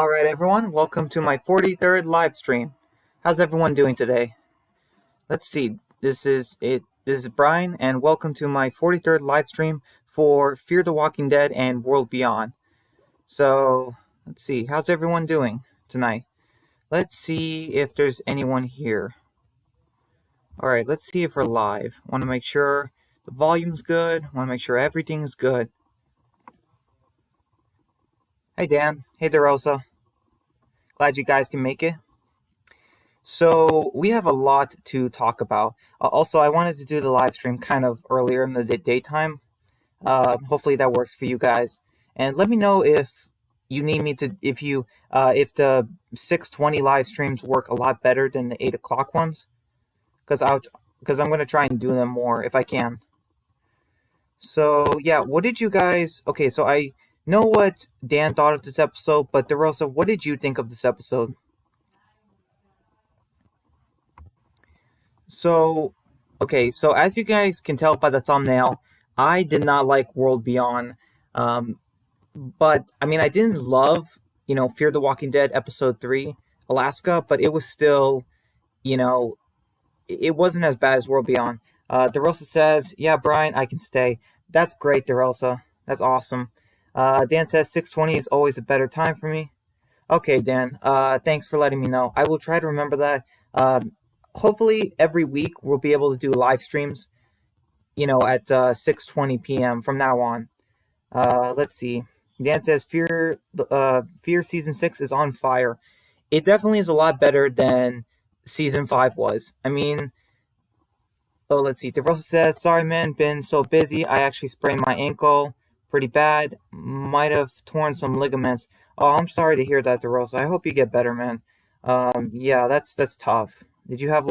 All right, everyone, welcome to my 43rd live stream. How's everyone doing today? Let's see. This is Brian, and welcome to my 43rd live stream for Fear the Walking Dead and World Beyond. So, let's see. How's everyone doing tonight? Let's see if there's anyone here. All right, let's see if we're live. Want to make sure the volume's good. Want to make sure everything is good. Hey, Dan. Hey, DeRosa. Glad you guys can make it. So we have a lot to talk about. Also, I wanted to do the live stream kind of earlier in the daytime. Hopefully that works for you guys. And let me know if you need me to, if the 6:20 live streams work a lot better than the 8 o'clock ones, because I'm going to try and do them more if I can. So yeah, what did you guys? Okay, so I know what Dan thought of this episode, but DeRosa, what did you think of this episode? So, okay, so as you guys can tell by the thumbnail, I did not like World Beyond. But, I mean, I didn't love, Fear the Walking Dead Episode 3, Alaska, but it was still, it wasn't as bad as World Beyond. DeRosa says, yeah, Brian, I can stay. That's great, DeRosa. That's awesome. Dan says 6:20 is always a better time for me. Okay, Dan, thanks for letting me know. I will try to remember that. Hopefully every week we'll be able to do live streams, at 6:20 p.m. from now on. Let's see. Dan says Fear Season 6 is on fire. It definitely is a lot better than Season 5 was. I mean, let's see. DeRosa says, sorry, man, been so busy. I actually sprained my ankle pretty bad. Might have torn some ligaments. Oh, I'm sorry to hear that, DeRosa. I hope you get better, man. Yeah, that's tough. Did you have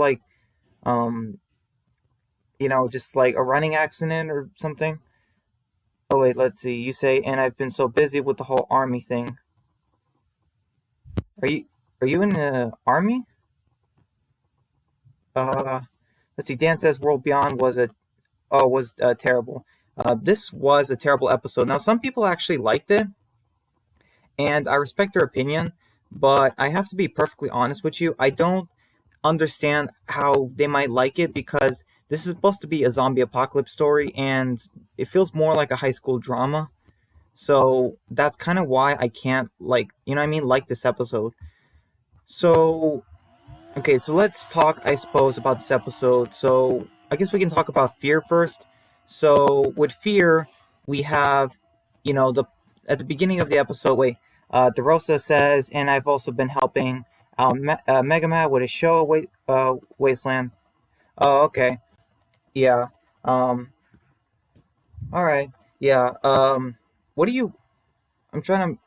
just like a running accident or something? Oh wait, let's see. You say, and I've been so busy with the whole army thing. Are you in the army? Let's see. Dan says World Beyond was terrible. This was a terrible episode. Now, some people actually liked it, and I respect their opinion, but I have to be perfectly honest with you. I don't understand how they might like it, because this is supposed to be a zombie apocalypse story, and it feels more like a high school drama. So that's kind of why I can't like this episode. So, okay, so let's talk, I suppose, about this episode. So I guess we can talk about Fear first. So with Fear, we have, at the beginning of the episode, DeRosa says, and I've also been helping Megamat with his show, Wasteland. Oh, okay. Yeah. All right. Yeah. What do you? I'm trying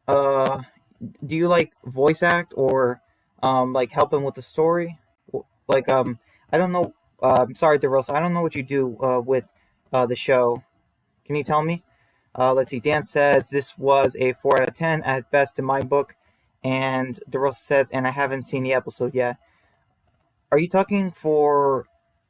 to. Do you like voice act or like helping with the story? I don't know. I'm sorry, DeRosa. I don't know what you do with the show. Can you tell me? Let's see. Dan says this was a 4 out of 10 at best in my book, and DeRosa says, and I haven't seen the episode yet. Are you talking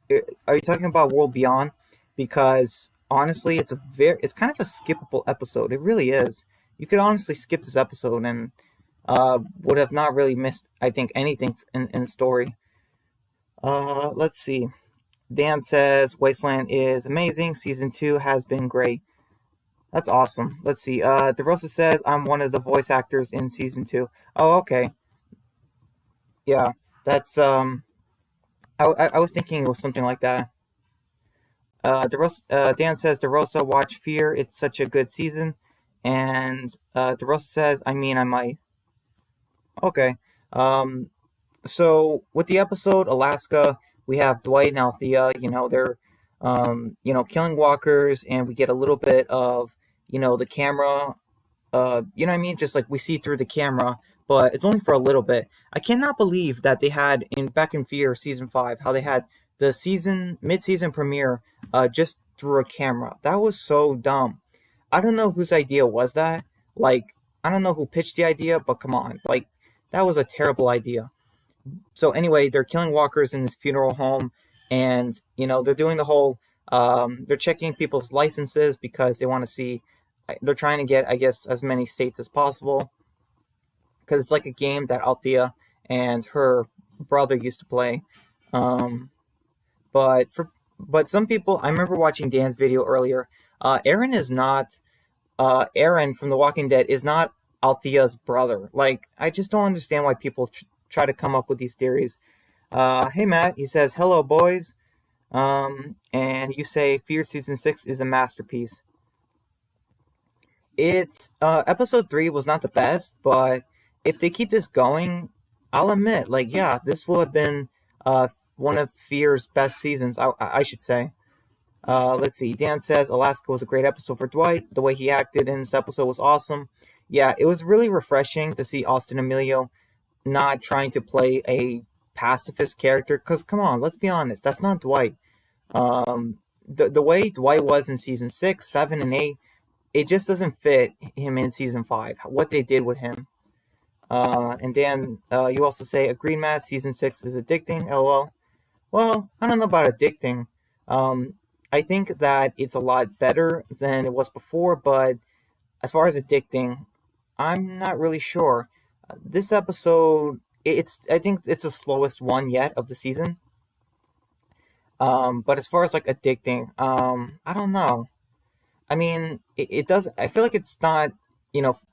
about World Beyond? Because honestly, it's kind of a skippable episode. It really is. You could honestly skip this episode and would have not really missed, I think, anything in the story. Let's see. Dan says Wasteland is amazing. Season 2 has been great. That's awesome. Let's see. DeRosa says I'm one of the voice actors in Season 2. Oh, okay. Yeah, that's I was thinking it was something like that. Dan says, DeRosa, watch Fear. It's such a good season. And DeRosa says, I mean, I might. Okay. So with the episode Alaska, we have Dwight and Althea. They're killing walkers, and we get a little bit of the camera. Just like we see through the camera, but it's only for a little bit. I cannot believe that they had back in Fear Season 5, how they had the mid-season premiere just through a camera. That was so dumb. I don't know whose idea was that. Like, I don't know who pitched the idea, but come on. Like, that was a terrible idea. So anyway, they're killing walkers in this funeral home, and, they're doing the whole, they're checking people's licenses because they want to see, they're trying to get, I guess, as many states as possible. because it's like a game that Althea and her brother used to play. Um, but some people, I remember watching Dan's video earlier. Aaron is not Aaron from The Walking Dead is not Althea's brother. Like, I just don't understand why people try to come up with these theories. Hey Matt, he says, "Hello boys," and you say Fear season 6 is a masterpiece. It's episode 3 was not the best, but if they keep this going, I'll admit, like, yeah, this will have been one of Fear's best seasons. I should say. Let's see. Dan says Alaska was a great episode for Dwight. The way he acted in this episode was awesome. Yeah, it was really refreshing to see Austin Emilio not trying to play a pacifist character. Because come on, let's be honest, that's not Dwight. The way Dwight was in season 6, 7, and 8, it just doesn't fit him in season 5. What they did with him. And Dan, you also say, agreed, Matt, season 6 is addicting, lol. Well, I don't know about addicting. I think that it's a lot better than it was before, but as far as addicting, I'm not really sure. This episode, I think it's the slowest one yet of the season. But as far as like addicting, I don't know. I mean, it does. I feel like it's not,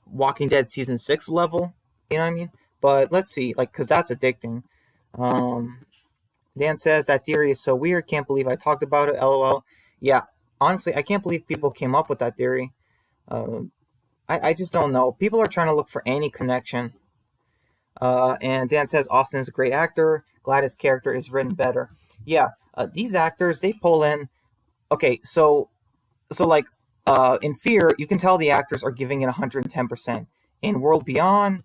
Walking Dead season 6 level. You know what I mean? But let's see, like, because that's addicting. Dan says that theory is so weird. Can't believe I talked about it. LOL. Yeah, honestly, I can't believe people came up with that theory. I just don't know. People are trying to look for any connection. And Dan says Austin is a great actor. Glad his character is written better. Yeah, these actors, they pull in. Okay, so like in Fear, you can tell the actors are giving it 110%. In World Beyond,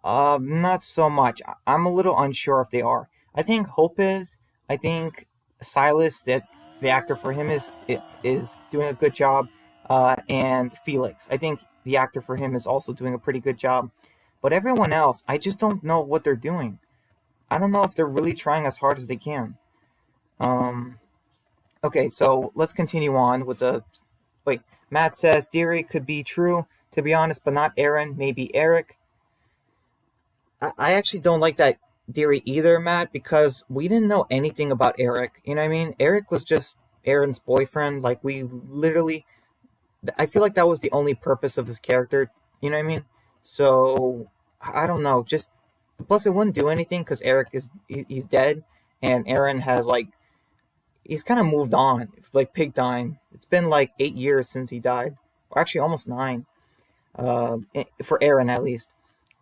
not so much. I'm a little unsure if they are. I think Hope is. I think Silas, that the actor for him is doing a good job. And Felix, I think the actor for him is also doing a pretty good job. But everyone else, I just don't know what they're doing. I don't know if they're really trying as hard as they can. Okay, so let's continue on with the... Wait, Matt says, theory could be true, to be honest, but not Aaron, maybe Eric. I actually don't like that theory either, Matt, because we didn't know anything about Eric. You know what I mean? Eric was just Aaron's boyfriend. Like, we literally... I feel like that was the only purpose of his character. You know what I mean? So, I don't know. Just... Plus, it wouldn't do anything because Eric he's dead, and Aaron has, like... He's kind of moved on, like Pig dying. It's been like 8 years since he died. Or actually, almost 9. For Aaron, at least.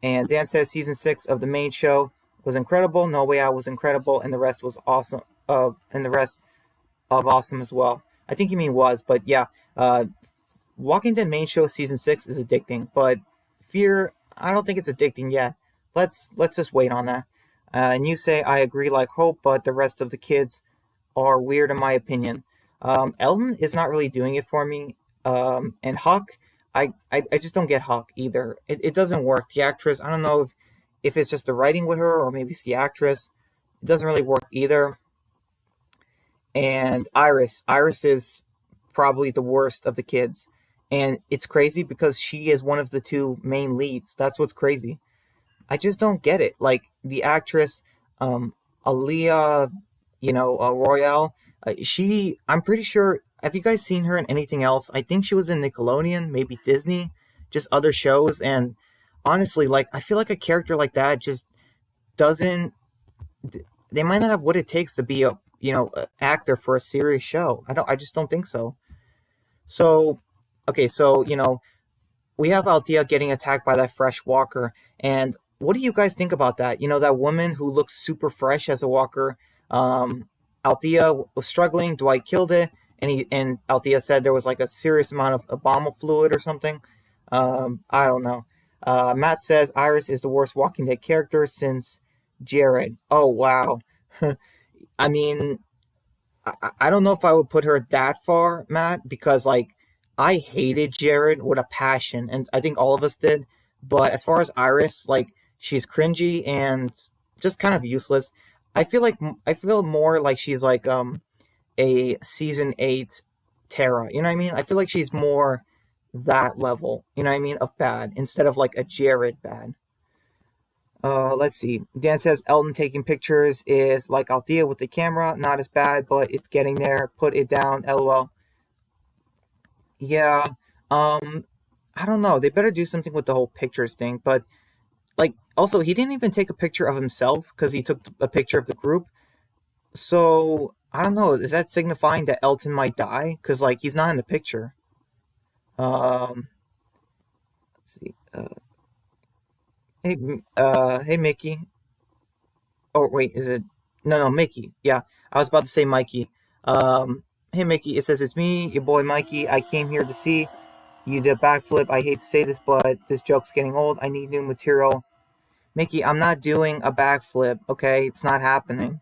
And Dan says season 6 of the main show was incredible. No Way Out was incredible, and the rest was awesome. And the rest of awesome as well. I think you mean was, but yeah. Walking Dead main show season 6 is addicting, but Fear, I don't think it's addicting yet. Let's just wait on that. And you say I agree like Hope, but the rest of the kids are weird in my opinion. Elton is not really doing it for me. And Huck, I just don't get Huck either. It doesn't work. The actress, I don't know if it's just the writing with her or maybe it's the actress. It doesn't really work either. And Iris is probably the worst of the kids. And it's crazy because she is one of the 2 main leads. That's what's crazy. I just don't get it. Like, the actress, Aaliyah, Royale, I'm pretty sure, have you guys seen her in anything else? I think she was in Nickelodeon, maybe Disney, just other shows. And honestly, like, I feel like a character like that just doesn't, they might not have what it takes to be a actor for a serious show. I just don't think so. So, okay, so, we have Althea getting attacked by that fresh walker. And what do you guys think about that? That woman who looks super fresh as a walker. Althea was struggling. Dwight killed it. And Althea said there was like a serious amount of abominable fluid or something. I don't know. Matt says Iris is the worst Walking Dead character since Jared. Oh, wow. I mean, I don't know if I would put her that far, Matt, because, like, I hated Jared with a passion, and I think all of us did. But as far as Iris, like, she's cringy and just kind of useless. I feel more like she's like a season 8 Tara. You know what I mean? I feel like she's more that level. You know what I mean? Of bad instead of like a Jared bad. Let's see. Dan says Elton taking pictures is like Althea with the camera. Not as bad, but it's getting there. Put it down. LOL. Yeah. Um, I don't know. They better do something with the whole pictures thing. But like, also, he didn't even take a picture of himself because he took a picture of the group. So I don't know. Is that signifying that Elton might die? Because like he's not in the picture. Um, let's see. Hey, Mickey. Oh, wait, is it? No, Mickey. Yeah, I was about to say Mikey. Hey, Mickey. It says it's me, your boy Mikey. I came here to see you did a backflip. I hate to say this, but this joke's getting old. I need new material. Mickey, I'm not doing a backflip. Okay, it's not happening.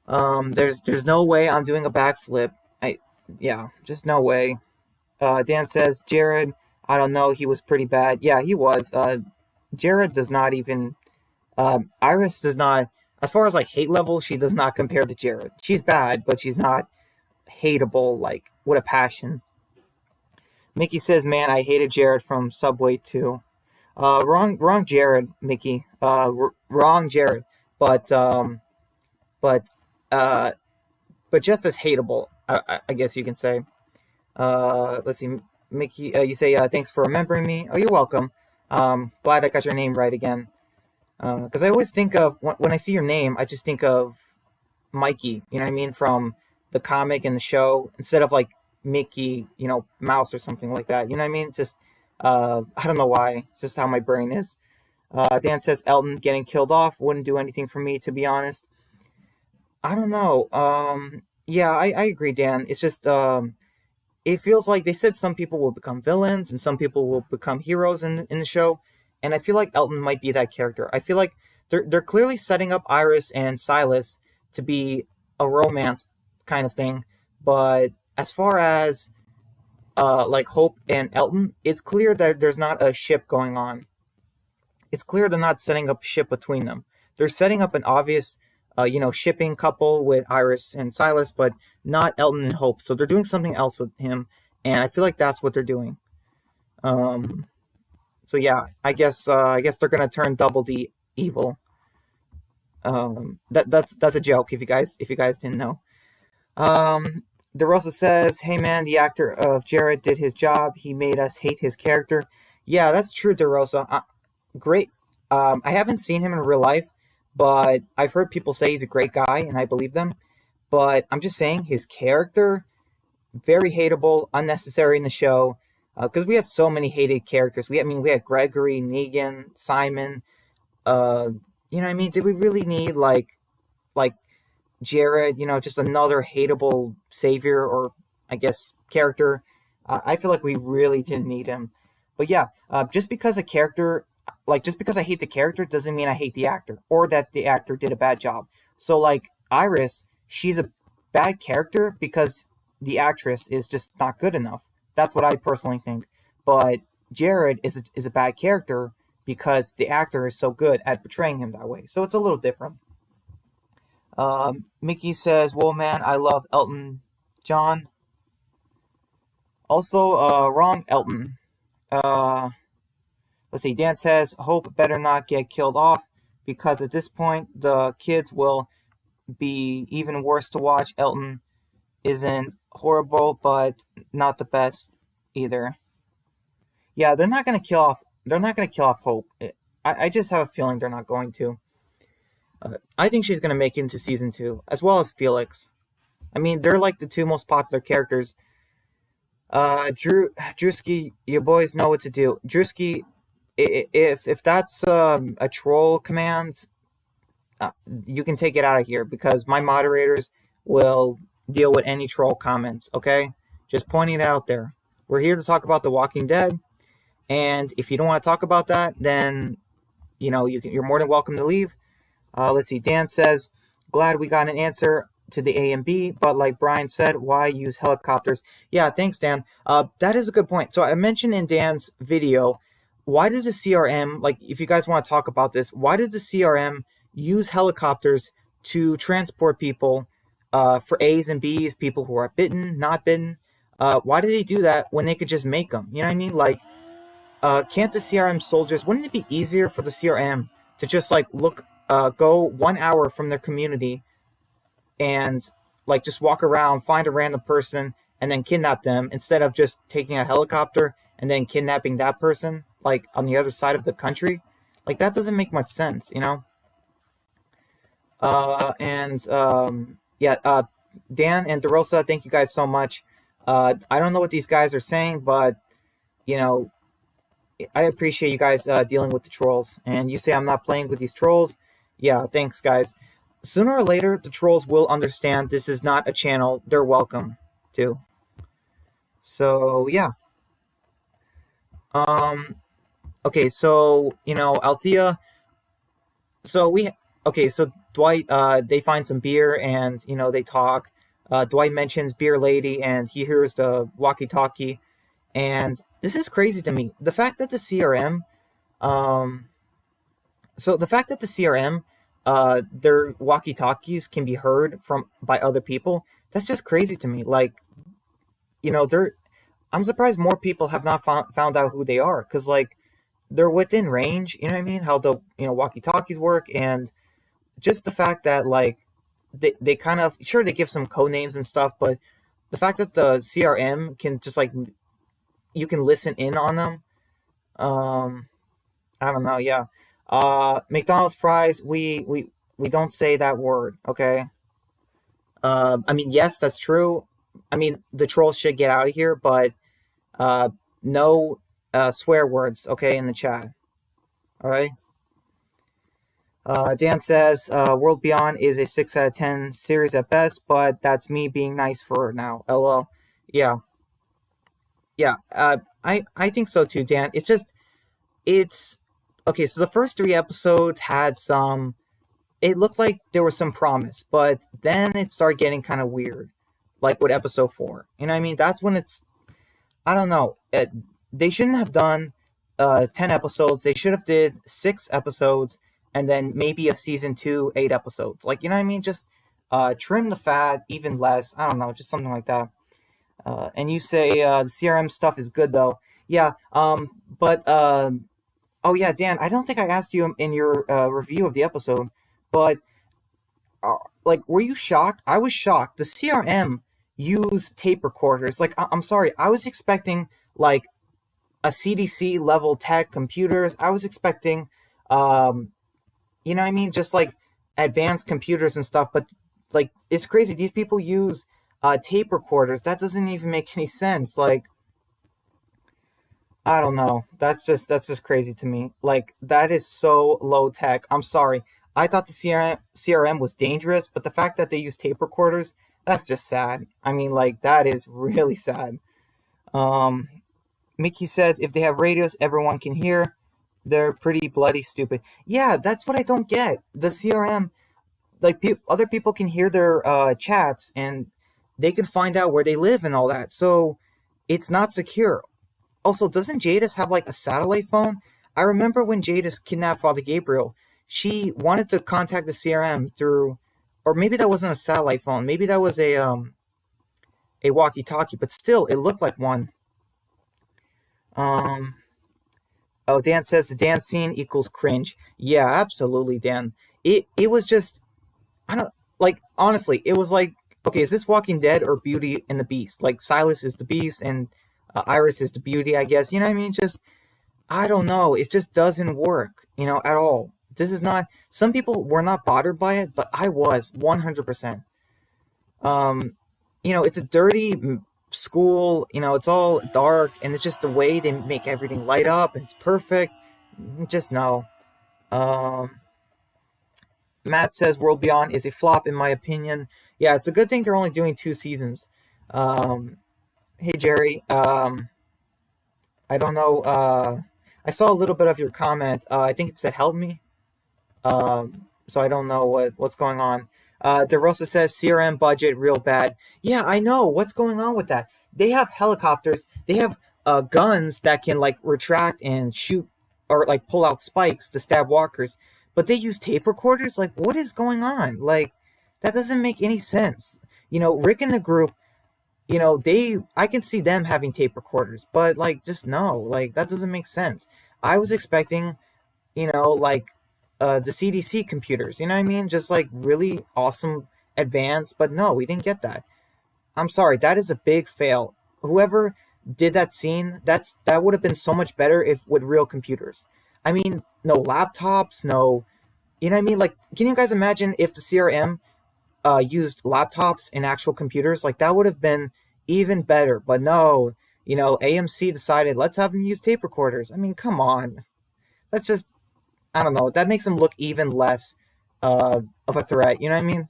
There's no way I'm doing a backflip. Yeah, just no way. Dan says Jared. I don't know. He was pretty bad. Yeah, he was. Jared does not even. Iris does not. As far as like hate level, she does not compare to Jared. She's bad, but she's not hateable like with a passion. Mickey says, "Man, I hated Jared from Subway too." Wrong, Jared, Mickey. Wrong, Jared. But but uh, but just as hateable, I guess you can say. Let's see, Mickey. You say thanks for remembering me. Oh, you're welcome. Glad I got your name right again. Because I always think of when I see your name, I just think of Mikey. You know what I mean, from the comic and the show, instead of like Mickey, Mouse or something like that. You know what I mean? It's just I don't know why. It's just how my brain is. Dan says Elton getting killed off wouldn't do anything for me, to be honest. I don't know. Yeah, I agree, Dan. It's just it feels like they said some people will become villains and some people will become heroes in the show, and I feel like Elton might be that character. I feel like they're clearly setting up Iris and Silas to be a romance kind of thing, but as far as like Hope and Elton, it's clear that there's not a ship going on. It's clear they're not setting up a ship between them. They're setting up an obvious, shipping couple with Iris and Silas, but not Elton and Hope. So they're doing something else with him, and I feel like that's what they're doing. Um, so yeah, I guess they're gonna turn Double D evil. That's a joke if you guys didn't know. Um, DeRosa says, "Hey man, the actor of Jared did his job. He made us hate his character." Yeah, that's true, DeRosa. Great. I haven't seen him in real life, but I've heard people say he's a great guy, and I believe them. But I'm just saying his character very hateable, unnecessary in the show. Because we had so many hated characters. We had Gregory, Negan, Simon. Uh, you know what I mean? Did we really need like Jared? Just another hateable savior or I guess character. I feel like we really didn't need him. But yeah, just because a character just because I hate the character doesn't mean I hate the actor or that the actor did a bad job. So like Iris, she's a bad character because the actress is just not good enough. That's what I personally think. But Jared is a bad character because the actor is so good at portraying him that way. So it's a little different. Mickey says, "Well, man, I love Elton John." Also, wrong Elton. Uh, let's see. Dan says, "Hope better not get killed off because at this point the kids will be even worse to watch." Elton isn't horrible, but not the best either. Yeah, they're not gonna kill off. They're not gonna kill off Hope. I just have a feeling they're not going to. I think she's gonna make it into season 2, as well as Felix. I mean, they're like the two most popular characters. Drewski, you boys know what to do. Drewski, if that's a troll command, you can take it out of here because my moderators will deal with any troll comments. Okay, just pointing it out there. We're here to talk about The Walking Dead, and if you don't want to talk about that, then you're more than welcome to leave. Let's see. Dan says, "Glad we got an answer to the A and B, but like Brian said, why use helicopters?" Yeah, thanks, Dan. That is a good point. So I mentioned in Dan's video, why did the CRM, like if you guys want to talk about this, why did the CRM use helicopters to transport people for A's and B's, people who are bitten, not bitten? Why did they do that when they could just make them? You know what I mean? Like, can't the CRM soldiers, wouldn't it be easier for the CRM to just like go 1 hour from their community and like just walk around, find a random person, and then kidnap them instead of just taking a helicopter and then kidnapping that person like on the other side of the country. Like that doesn't make much sense, you know. Dan and DeRosa, thank you guys so much. I don't know what these guys are saying, but you know, I appreciate you guys dealing with the trolls. And you say I'm not playing with these trolls. Yeah, thanks, guys. Sooner or later, the trolls will understand this is not a channel they're welcome to. So, yeah. Okay, so, you know, Althea. So, Dwight, they find some beer and, you know, they talk. Dwight mentions Beer Lady and he hears the walkie-talkie. And this is crazy to me. The fact that the CRM, their walkie-talkies can be heard by other people. That's just crazy to me. Like, you know, I'm surprised more people have not found out who they are, because like they're within range. You know what I mean? How the walkie-talkies work, and just the fact that like they kind of they give some code names and stuff, but the fact that the CRM can just like you can listen in on them. I don't know. Yeah. McDonald's fries. We don't say that word. Okay. I mean, yes, that's true. I mean, the trolls should get out of here, but no swear words. Okay, in the chat. All right. Dan says World Beyond is a 6 out of 10 series at best, but that's me being nice for now. LOL. Yeah. Yeah, I think so too, Dan. It's okay. So the first 3 episodes had it looked like there was some promise, but then it started getting kind of weird, like with episode 4. You know what I mean? That's when I don't know. They shouldn't have done 10 episodes. They should have did 6 episodes and then maybe a season 2, 8 episodes. Like, you know what I mean? Just trim the fat even less. I don't know, just something like that. And you say the CRM stuff is good though. Yeah. Oh yeah, Dan. I don't think I asked you in your review of the episode, but like, were you shocked? I was shocked. The CRM used tape recorders. Like, I'm sorry. I was expecting like a CDC level tech computers. I was expecting, you know what I mean? Just like advanced computers and stuff. But like, it's crazy. These people use tape recorders. That doesn't even make any sense. Like, I don't know. That's just crazy to me. Like, that is so low tech. I'm sorry. I thought the CRM was dangerous, but the fact that they use tape recorders, that's just sad. I mean, like, that is really sad. Mickey says if they have radios everyone can hear, they're pretty bloody stupid. Yeah, that's what I don't get. The CRM, like, other people can hear their chats and they can find out where they live and all that. So it's not secure. Also, doesn't Jadis have like a satellite phone? I remember when Jadis kidnapped Father Gabriel, she wanted to contact the CRM through, or maybe that wasn't a satellite phone. Maybe that was a walkie-talkie, but still, it looked like one. Oh, Dan says the dance scene equals cringe. Yeah, absolutely, Dan. It was just, I don't, like, honestly, it was like, okay, is this Walking Dead or Beauty and the Beast? Like, Silas is the Beast and Iris is the Beauty, I guess. You know what I mean? Just, I don't know. It just doesn't work, you know, at all. This is not, some people were not bothered by it, but I was 100%. You know, it's a dirty school, you know, it's all dark, and it's just the way they make everything light up, and it's perfect. Just no. Matt says World Beyond is a flop in my opinion. Yeah, it's a good thing they're only doing 2 seasons. Hey Jerry, I don't know, I saw a little bit of your comment. I think it said help me. So I don't know what's going on. DeRosa says CRM budget real bad. Yeah, I know. What's going on with that? They have helicopters. They have guns that can like retract and shoot or like pull out spikes to stab walkers. But they use tape recorders? Like, what is going on? Like, that doesn't make any sense. You know, Rick and the group, you know, I can see them having tape recorders, but like, just no. Like, that doesn't make sense. I was expecting, you know, like, the CDC computers. You know what I mean? Just like really awesome advanced, but no, we didn't get that. I'm sorry, that is a big fail. Whoever did that scene, that would have been so much better if with real computers. I mean, no laptops, no, you know what I mean? Like, can you guys imagine if the CRM used laptops and actual computers? Like, that would have been even better. But no, AMC decided let's have them use tape recorders. I mean, come on. That's just, I don't know. That makes them look even less of a threat. You know what I mean?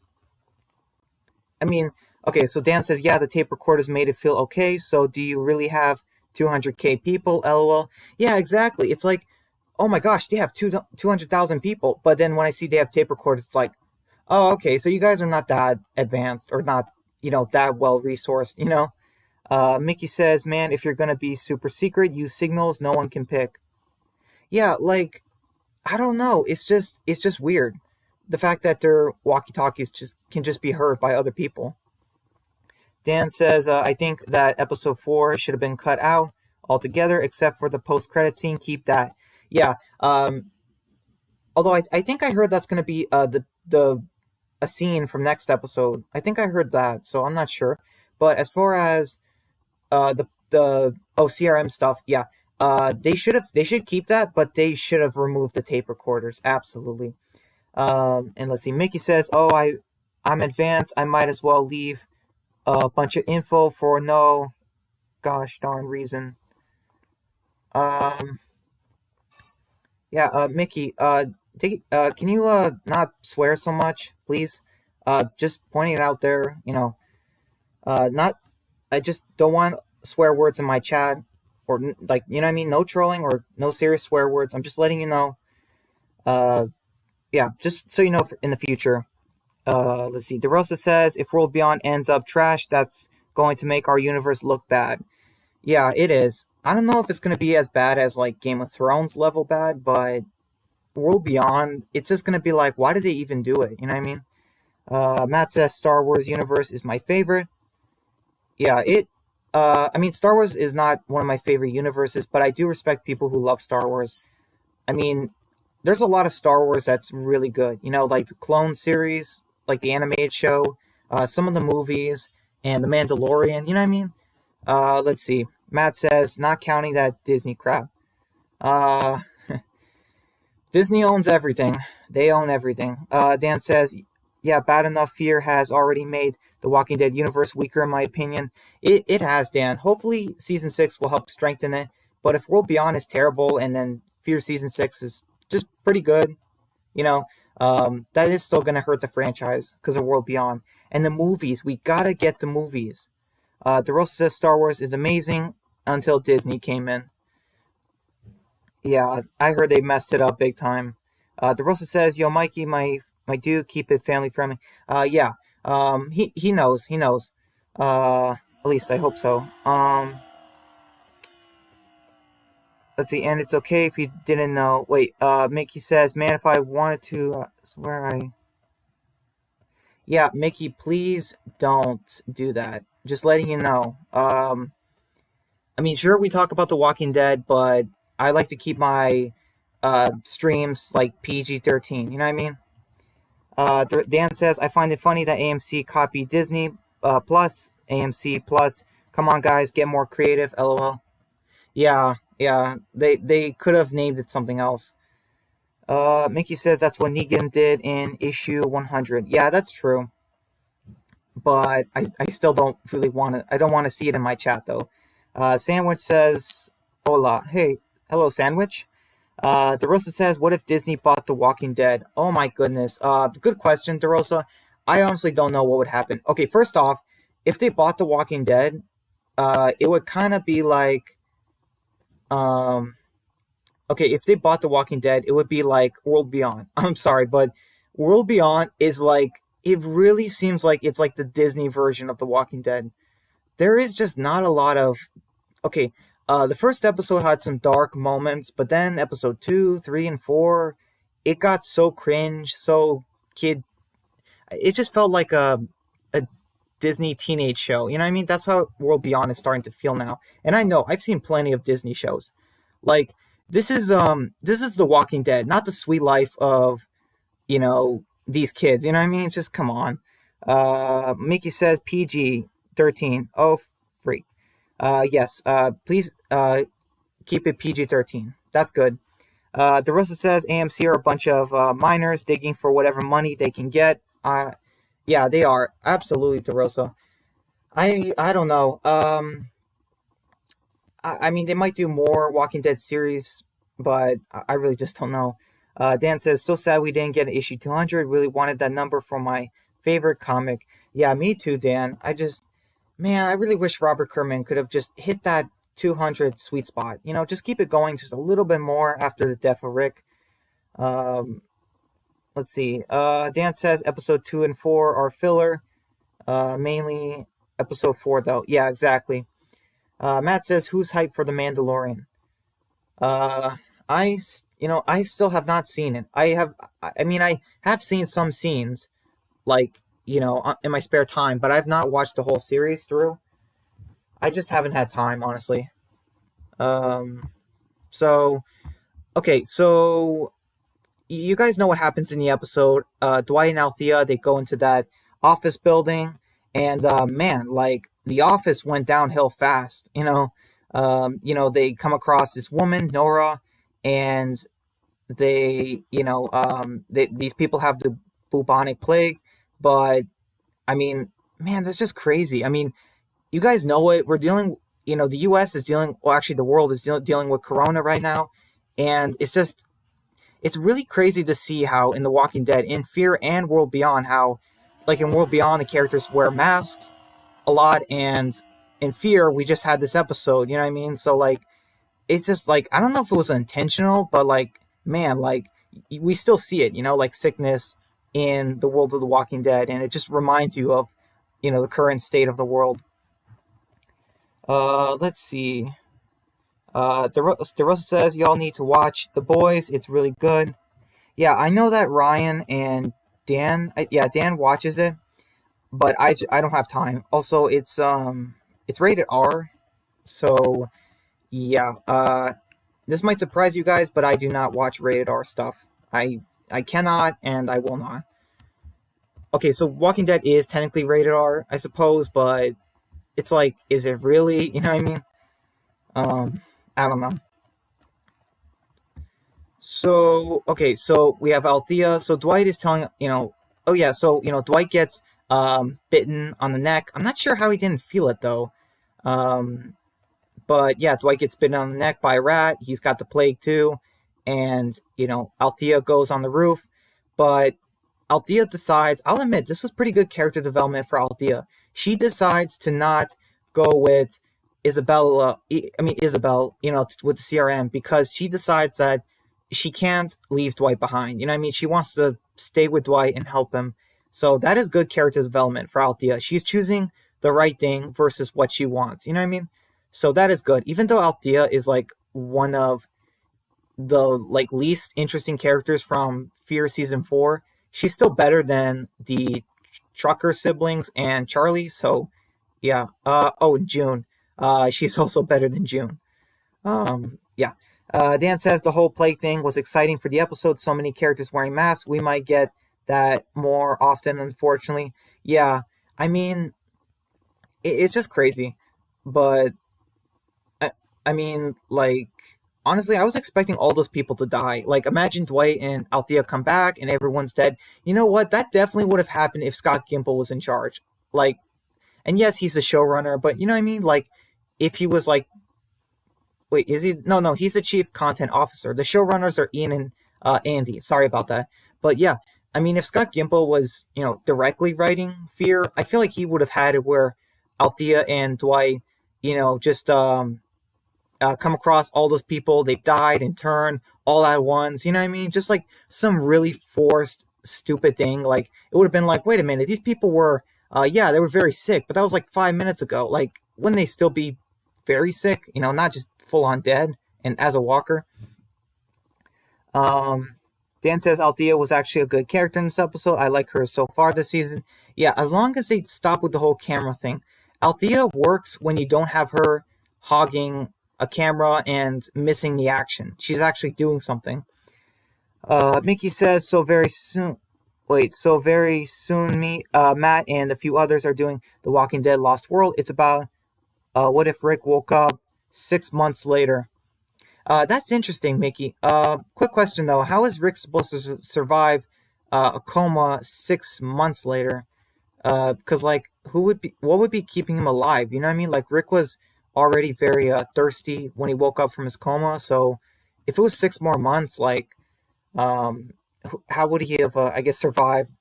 I mean, okay, so Dan says, yeah, the tape recorders made it feel okay. So do you really have 200K people? LOL. Yeah, exactly. It's like, oh my gosh, they have 200,000 people. But then when I see they have tape recorders, it's like, oh, okay, so you guys are not that advanced or not, that well resourced. Mickey says, man, if you're going to be super secret, use signals no one can pick. Yeah, like, I don't know. It's just weird. The fact that their walkie-talkies can just be heard by other people. Dan says, I think that episode 4 should have been cut out altogether, except for the post-credit scene. Keep that. Yeah. Although I think I heard that's going to be a scene from next episode. I think I heard that, so I'm not sure. But as far as the CRM stuff, yeah. They should keep that, but they should have removed the tape recorders. Absolutely. And let's see. Mickey says, "Oh, I'm advanced. I might as well leave a bunch of info for no gosh darn reason." Yeah. Mickey. Can you not swear so much, please? Just pointing it out there. Not. I just don't want swear words in my chat, or like, you know what I mean. No trolling or no serious swear words. I'm just letting you know. Yeah, just so you know in the future. Let's see. DeRosa says, if World Beyond ends up trash, that's going to make our universe look bad. Yeah, it is. I don't know if it's going to be as bad as like Game of Thrones level bad, but World Beyond, it's just going to be like, why did they even do it? You know what I mean? Matt says, Star Wars universe is my favorite. Yeah, I mean, Star Wars is not one of my favorite universes, but I do respect people who love Star Wars. I mean, there's a lot of Star Wars that's really good. Like the Clone series, like the animated show, some of the movies, and The Mandalorian. You know what I mean? Let's see. Matt says, not counting that Disney crap. Disney owns everything. They own everything. Dan says, yeah, bad enough Fear has already made the Walking Dead universe weaker, in my opinion. It has, Dan. Hopefully, Season 6 will help strengthen it. But if World Beyond is terrible and then Fear Season 6 is just pretty good, that is still going to hurt the franchise because of World Beyond. And the movies, we got to get the movies. DeRosa says Star Wars is amazing until Disney came in. Yeah, I heard they messed it up big time. DeRosa says, yo, Mikey, my dude, keep it family friendly. Yeah, he knows. At least I hope so. Let's see, and it's okay if you didn't know. Wait, Mickey says, man, if I wanted to, Yeah, Mickey, please don't do that. Just letting you know. I mean, sure, we talk about The Walking Dead, but I like to keep my streams like PG-13. You know what I mean? Dan says, I find it funny that AMC copied Disney Plus, AMC Plus. Come on, guys, get more creative, LOL. Yeah, they could have named it something else. Mickey says that's what Negan did in issue 100. Yeah, that's true. But I still don't really want to, I don't want to see it in my chat, though. Sandwich says, hola. Hey, hello, Sandwich. DeRosa says, what if Disney bought The Walking Dead? Oh my goodness. Good question, DeRosa. I honestly don't know what would happen. Okay, first off, if they bought The Walking Dead, it would kind of be like, okay, if they bought The Walking Dead, it would be like World Beyond. I'm sorry, but World Beyond is like, it really seems like it's like the Disney version of The Walking Dead. There is just not a lot of, okay, the first episode had some dark moments, but then episode 2, 3, and 4, it got so cringe, so kid. It just felt like a Disney teenage show. You know what I mean? That's how World Beyond is starting to feel now. And I know, I've seen plenty of Disney shows. Like, this is The Walking Dead, not the sweet life of, these kids. You know what I mean? Just come on. Mickey says PG-13. Oh, freak. Yes. Please keep it PG-13. That's good. DeRosa says AMC are a bunch of minors digging for whatever money they can get. Yeah, they are. Absolutely, DeRosa. I don't know. I mean, they might do more Walking Dead series, but I really just don't know. Dan says, so sad we didn't get an issue 200. Really wanted that number for my favorite comic. Yeah, me too, Dan. Man, I really wish Robert Kirkman could have just hit that 200 sweet spot. Just keep it going just a little bit more after the death of Rick. Let's see. Dan says episode 2 and 4 are filler. Mainly episode 4, though. Yeah, exactly. Matt says, who's hyped for The Mandalorian? I still have not seen it. I have seen some scenes, like, in my spare time, but I've not watched the whole series through. I just haven't had time, honestly. So you guys know what happens in the episode. Dwight and Althea, they go into that office building, and man, like, the office went downhill fast. They come across this woman, Nora, and these people have the bubonic plague. But I mean, man, that's just crazy. I mean, you guys know it. We're dealing, the U.S. is dealing. Well, actually, the world is dealing with Corona right now, and it's really crazy to see how in The Walking Dead, in Fear and World Beyond, how, like, in World Beyond, the characters wear masks a lot, and in Fear, we just had this episode, you know what I mean? So, like, it's just, like, I don't know if it was intentional, but, like, man, like, we still see it, like, sickness in the world of The Walking Dead, and it just reminds you of, the current state of the world. Let's see. DeRosa says, y'all need to watch The Boys. It's really good. Yeah, I know that Ryan and Dan, Dan watches it, but I don't have time. Also, it's rated R, so yeah. This might surprise you guys, but I do not watch rated R stuff. I cannot, and I will not. Okay, so Walking Dead is technically rated R, I suppose, but it's like, is it really? You know what I mean? I don't know. So, okay, so we have Althea. So Dwight is telling, oh yeah, so, Dwight gets bitten on the neck. I'm not sure how he didn't feel it, though. But yeah, Dwight gets bitten on the neck by a rat. He's got the plague, too. And, Althea goes on the roof. But Althea decides, I'll admit, this was pretty good character development for Althea. She decides to not go with Isabel, with the CRM, because she decides that she can't leave Dwight behind. You know what I mean? She wants to stay with Dwight and help him. So that is good character development for Althea. She's choosing the right thing versus what she wants. You know what I mean? So that is good. Even though Althea is, like, one of the, like, least interesting characters from Fear Season 4, she's still better than the Trucker siblings and Charlie. So, yeah. June. She's also better than June. Yeah. Dan says the whole plague thing was exciting for the episode. So many characters wearing masks. We might get that more often, unfortunately. Yeah. I mean, it's just crazy. But, I mean, like, honestly, I was expecting all those people to die. Like, imagine Dwight and Althea come back and everyone's dead. You know what? That definitely would have happened if Scott Gimple was in charge. Like, and yes, he's the showrunner, but you know what I mean? Like, if he was like, wait, is he? No, he's the chief content officer. The showrunners are Ian and Andy. Sorry about that. But yeah, I mean, if Scott Gimple was, directly writing Fear, I feel like he would have had it where Althea and Dwight, just come across all those people. They've died in turn all at once. You know what I mean? Just like some really forced, stupid thing. Like, it would have been like, wait a minute, these people were, they were very sick, but that was like 5 minutes ago. Like, wouldn't they still be very sick? Not just full on dead and as a walker. Dan says Althea was actually a good character in this episode. I like her so far this season. Yeah, as long as they stop with the whole camera thing. Althea works when you don't have her hogging a camera and missing the action. She's actually doing something. Mickey says, so very soon. Wait, so very soon Matt and a few others are doing The Walking Dead Lost World. It's about what if Rick woke up 6 months later. That's interesting, Mickey. Quick question though: how is Rick supposed to survive a coma 6 months later? Because like, what would be keeping him alive? You know what I mean? Like Rick was already very thirsty when he woke up from his coma. So if it was 6 more months, like, how would he have, I guess, survived?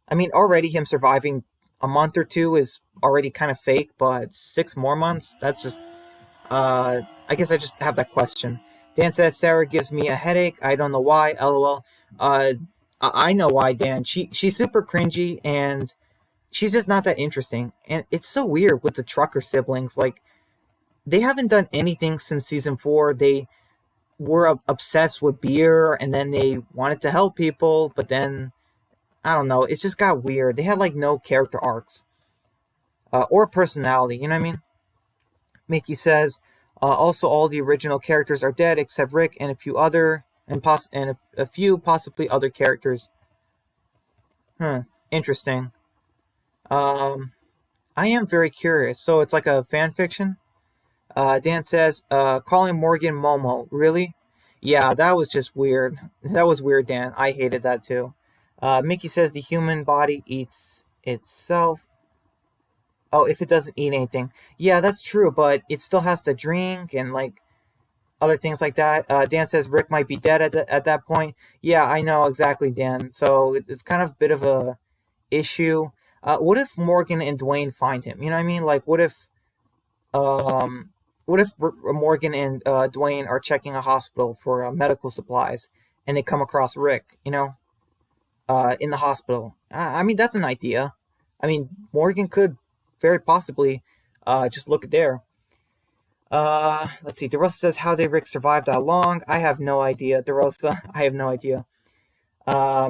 I mean, already him surviving a month or two is already kind of fake, but 6 more months? That's just, I guess I just have that question. Dan says, Sarah gives me a headache. I don't know why, lol. I know why, Dan. She's super cringy, and she's just not that interesting. And it's so weird with the Trucker siblings. Like, they haven't done anything since season 4. They were obsessed with beer, and then they wanted to help people, but then, I don't know, it just got weird. They had, like, no character arcs. Or personality, you know what I mean? Mickey says, also all the original characters are dead except Rick and a few other, and a few possibly other characters. Interesting. I am very curious. So it's like a fan fiction? Dan says, calling Morgan Momo. Really? Yeah, that was just weird. That was weird, Dan. I hated that too. Mickey says the human body eats itself. Oh, if it doesn't eat anything. Yeah, that's true, but it still has to drink and, like, other things like that. Dan says Rick might be dead at that point. Yeah, I know, exactly, Dan. So it's kind of a bit of a issue. What if Morgan and Dwayne find him? You know what I mean? Like, what if Morgan and Dwayne are checking a hospital for medical supplies, and they come across Rick, in the hospital? I mean, that's an idea. I mean, Morgan could very possibly just look there. Let's see. DeRosa says, how did Rick survive that long? I have no idea, DeRosa. I have no idea.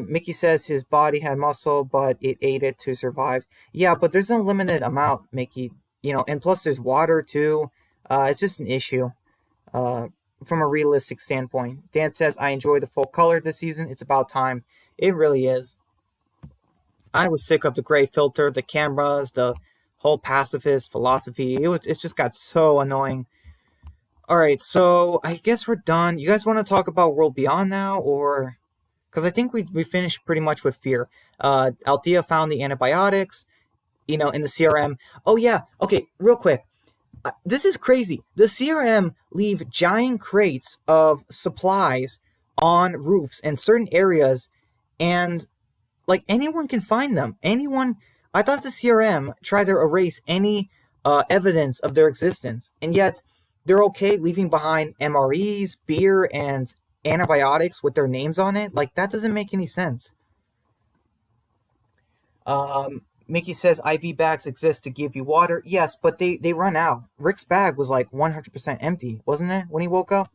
Mickey says his body had muscle, but it ate it to survive. Yeah, but there's no limited amount, Mickey. And plus there's water too. It's just an issue from a realistic standpoint. Dan says, I enjoy the full color this season. It's about time. It really is. I was sick of the gray filter, the cameras, the whole pacifist philosophy. It just got so annoying. All right, so I guess we're done. You guys want to talk about World Beyond now, or because I think we finished pretty much with Fear. Althea found the antibiotics, in the CRM. Oh yeah, okay, real quick. This is crazy. The CRM leave giant crates of supplies on roofs in certain areas, and like anyone can find them. I thought the CRM tried to erase any evidence of their existence, and yet they're okay leaving behind MREs, beer, and antibiotics with their names on it. Like, that doesn't make any sense. Mickey says IV bags exist to give you water. Yes, but they run out. Rick's bag was like 100% empty, wasn't it, when he woke up?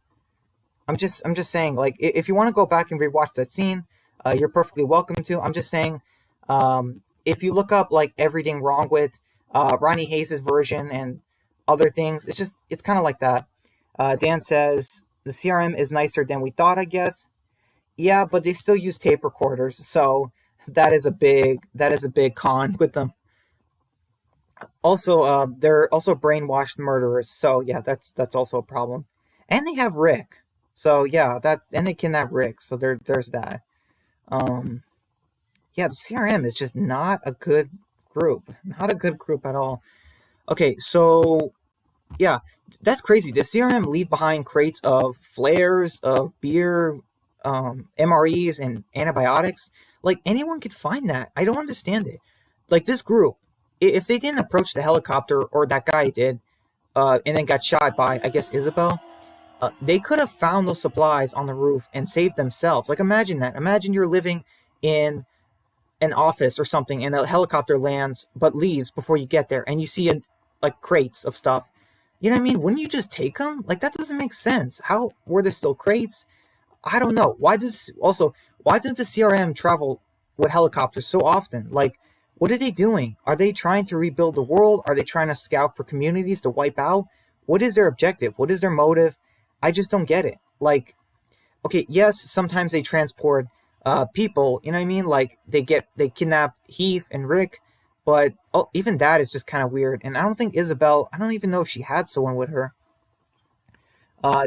I'm just saying, like, if you want to go back and rewatch that scene, you're perfectly welcome to. I'm just saying, if you look up like everything wrong with Ronnie Hayes' version and other things, it's kind of like that. Dan says the CRM is nicer than we thought, I guess. Yeah, but they still use tape recorders, so that is a big con with them. Also, they're also brainwashed murderers, so yeah, that's also a problem. And they have Rick, so yeah, and they kidnap Rick, so there's that. Yeah, the CRM is just not a good group. Not a good group at all. Okay, so, yeah, that's crazy. The CRM leave behind crates of flares, of beer, MREs, and antibiotics. Like, anyone could find that. I don't understand it. Like, this group, if they didn't approach the helicopter, or that guy did, and then got shot by, I guess, Isabel, they could have found those supplies on the roof and saved themselves. Like, imagine that. Imagine you're living in an office or something, and a helicopter lands but leaves before you get there, and you see like crates of stuff. You know what I mean? Wouldn't you just take them? Like, that doesn't make sense. How were there still crates? I don't know. Why did the CRM travel with helicopters so often? Like, what are they doing? Are they trying to rebuild the world? Are they trying to scout for communities to wipe out? what is their objective? What is their motive? I just don't get it. Like, okay, yes, sometimes they transport people, you know what I mean? Like they kidnap Heath and Rick, but even that is just kind of weird. And I don't think Isabel, I don't even know if she had someone with her.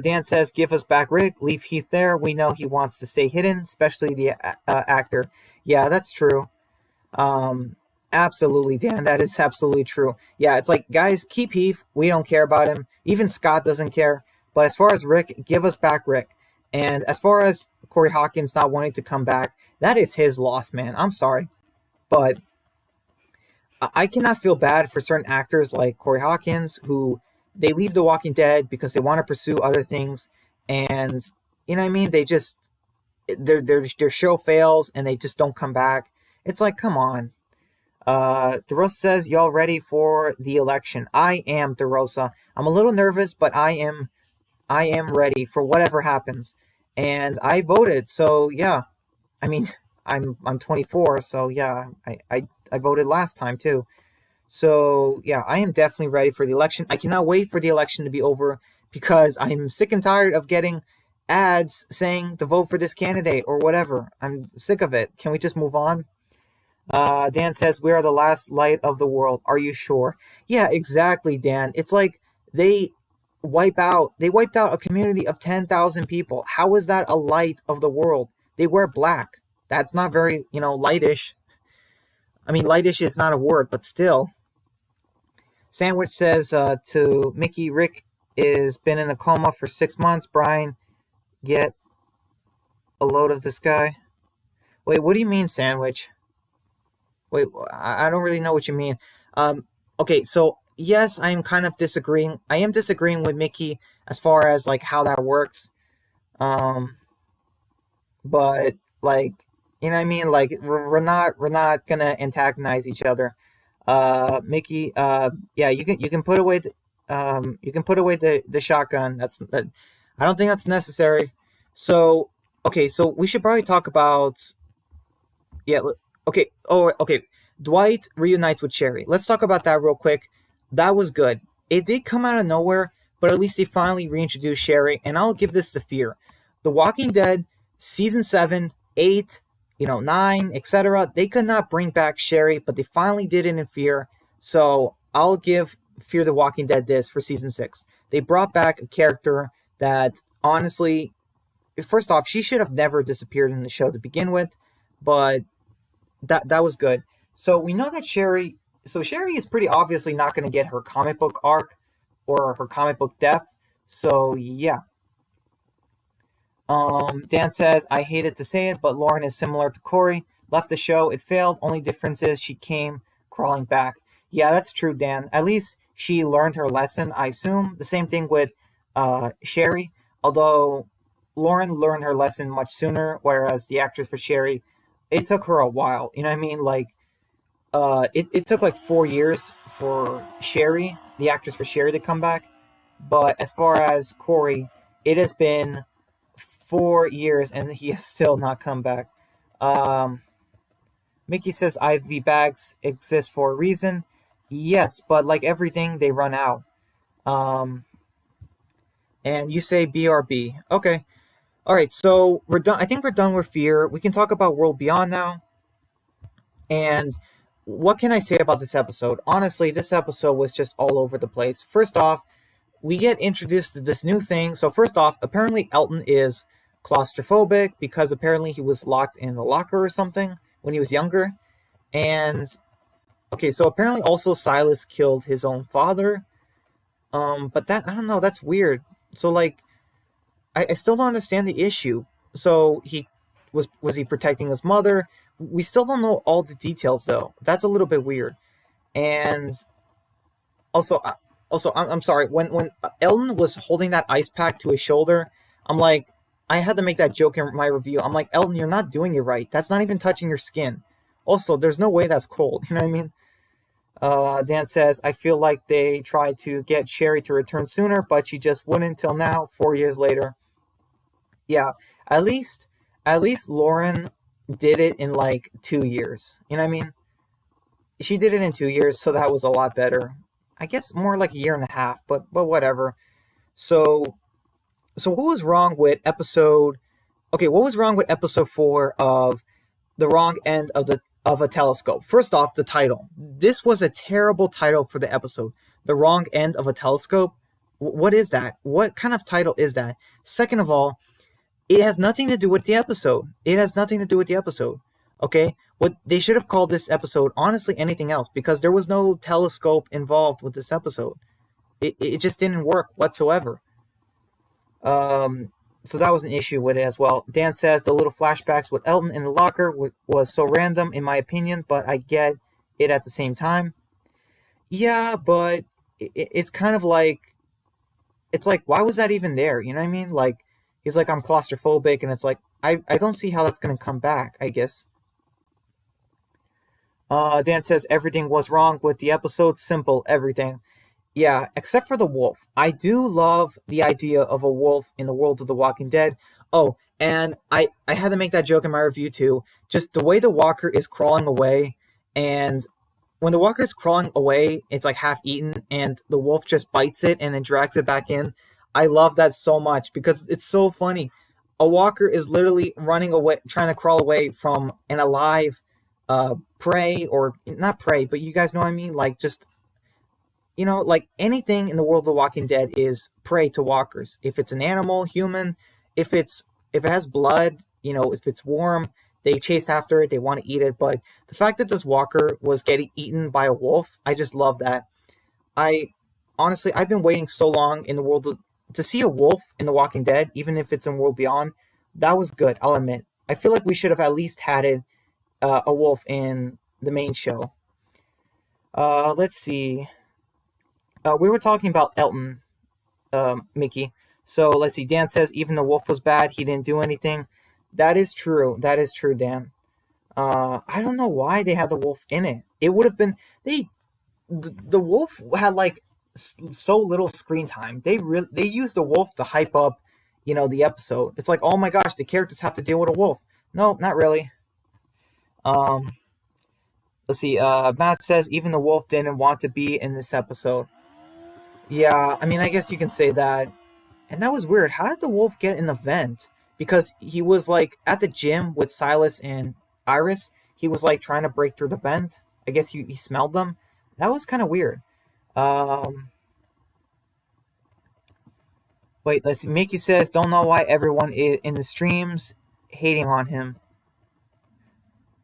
Dan says, give us back Rick, leave Heath there. We know he wants to stay hidden, especially the actor. Yeah, that's true. Absolutely, Dan, that is absolutely true. Yeah, it's like, guys, keep Heath. We don't care about him. Even Scott doesn't care. But as far as Rick, give us back Rick. And as far as Corey Hawkins not wanting to come back, that is his loss, man. I'm sorry. But I cannot feel bad for certain actors like Corey Hawkins who they leave The Walking Dead because they want to pursue other things, and you know what I mean. They just their show fails and they just don't come back. It's like, come on. DeRosa says, y'all ready for the election? I am, DeRosa. I'm a little nervous, but I am ready for whatever happens. And I voted, so yeah. I mean, I'm 24, so yeah, I voted last time too. So yeah, I am definitely ready for the election. I cannot wait for the election to be over because I'm sick and tired of getting ads saying to vote for this candidate or whatever. I'm sick of it. Can we just move on? Dan says, we are the last light of the world. Are you sure? Yeah, exactly, Dan. It's like they wiped out a community of 10,000 people. How is that a light of the world? They wear black. That's not very, lightish. I mean, lightish is not a word, but still. Sandwich says to Mickey, Rick is been in a coma for 6 months. Brian, get a load of this guy. Wait, what do you mean, Sandwich? Wait, I don't really know what you mean. Okay, so yes, I am kind of disagreeing. I am disagreeing with Mickey as far as like how that works. But like, you know what I mean? Like we're not gonna antagonize each other. Mickey, yeah, you can put away the shotgun. I don't think that's necessary. So okay, so we should probably talk about okay. Oh, okay. Dwight reunites with Sherry. Let's talk about that real quick. That was good. It did come out of nowhere, but at least they finally reintroduced Sherry, and I'll give this to Fear. The Walking Dead, season 7, 8, 9, etc. They could not bring back Sherry, but they finally did it in Fear. So I'll give Fear the Walking Dead this for season 6. They brought back a character that, honestly, first off, she should have never disappeared in the show to begin with, but that was good. So we know that Sherry is pretty obviously not going to get her comic book arc or her comic book death. So yeah. Dan says, I hated to say it, but Lauren is similar to Corey. Left the show, it failed. Only difference is she came crawling back. Yeah, that's true, Dan. At least she learned her lesson, I assume. The same thing with Sherry. Although Lauren learned her lesson much sooner, whereas the actress for Sherry, it took her a while. You know what I mean? Like, it took like 4 years for Sherry, the actress for Sherry, to come back. But as far as Corey, it has been 4 years and he has still not come back. Mickey says IV bags exist for a reason. Yes, but like everything, they run out. And you say BRB. Okay. All right, so we're done. I think we're done with Fear. We can talk about World Beyond now. And what can I say about this episode? Honestly, this episode was just all over the place. First off, we get introduced to this new thing. So first off, apparently Elton is claustrophobic because apparently he was locked in the locker or something when he was younger. And okay, so apparently also Silas killed his own father. But that, I don't know, that's weird. So like, I still don't understand the issue. So he was he protecting his mother? We still don't know all the details though. That's a little bit weird. And also I'm sorry, when Elton was holding that ice pack to his shoulder, I'm like, I had to make that joke in my review. I'm like, Elton, you're not doing it right. That's not even touching your skin. Also, there's no way that's cold. You know what I mean? Dan says, I feel like they tried to get Sherry to return sooner, but she just wouldn't till now, 4 years later. Yeah, at least Lauren did it in like 2 years. You know what I mean? She did it in 2 years, so that was a lot better. I guess more like a year and a half, but whatever. So what was wrong with episode? Okay, what was wrong with episode 4 of the wrong end of a telescope? First off, the title. This was a terrible title for the episode. The wrong end of a telescope. What is that? What kind of title is that? Second of all, it has nothing to do with the episode. It has nothing to do with the episode. Okay? What they should have called this episode, honestly, anything else, because there was no telescope involved with this episode. It just didn't work whatsoever. So that was an issue with it as well. Dan says the little flashbacks with Elton in the locker was so random, in my opinion, but I get it at the same time. Yeah, but it's kind of like, it's like, why was that even there? You know what I mean? Like, he's like, I'm claustrophobic, and it's like, I don't see how that's going to come back, I guess. Dan says everything was wrong with the episode. Simple, everything. Yeah, except for the wolf. I do love the idea of a wolf in the world of The Walking Dead. Oh, and I had to make that joke in my review too. Just the way the walker is crawling away, and when the walker is crawling away, it's like half eaten, and the wolf just bites it and then drags it back in. I love that so much because it's so funny. A walker is literally running away, trying to crawl away from an alive prey, or not prey, but you guys know what I mean? Like, just, you know, like anything in the world of The Walking Dead is prey to walkers. If it's an animal, human, if it has blood, you know, if it's warm, they chase after it, they want to eat it. But the fact that this walker was getting eaten by a wolf, I just love that. Honestly, I've been waiting so long in the world to see a wolf in The Walking Dead, even if it's in World Beyond. That was good, I'll admit. I feel like we should have at least had a wolf in the main show. Let's see. We were talking about Elton, Mickey. So let's see. Dan says even the wolf was bad. He didn't do anything. That is true. That is true, Dan. I don't know why they had the wolf in it. It would have been the wolf had like so little screen time. They used the wolf to hype up, you know, the episode. It's like, oh my gosh, the characters have to deal with a wolf. No, not really. Let's see. Matt says even the wolf didn't want to be in this episode. Yeah, I mean, I guess you can say that. And that was weird. How did the wolf get in the vent? Because he was like at the gym with Silas and Iris. He was like trying to break through the vent. I guess he smelled them. That was kind of weird. Wait, let's see. Mickey says, don't know why everyone in the streams hating on him.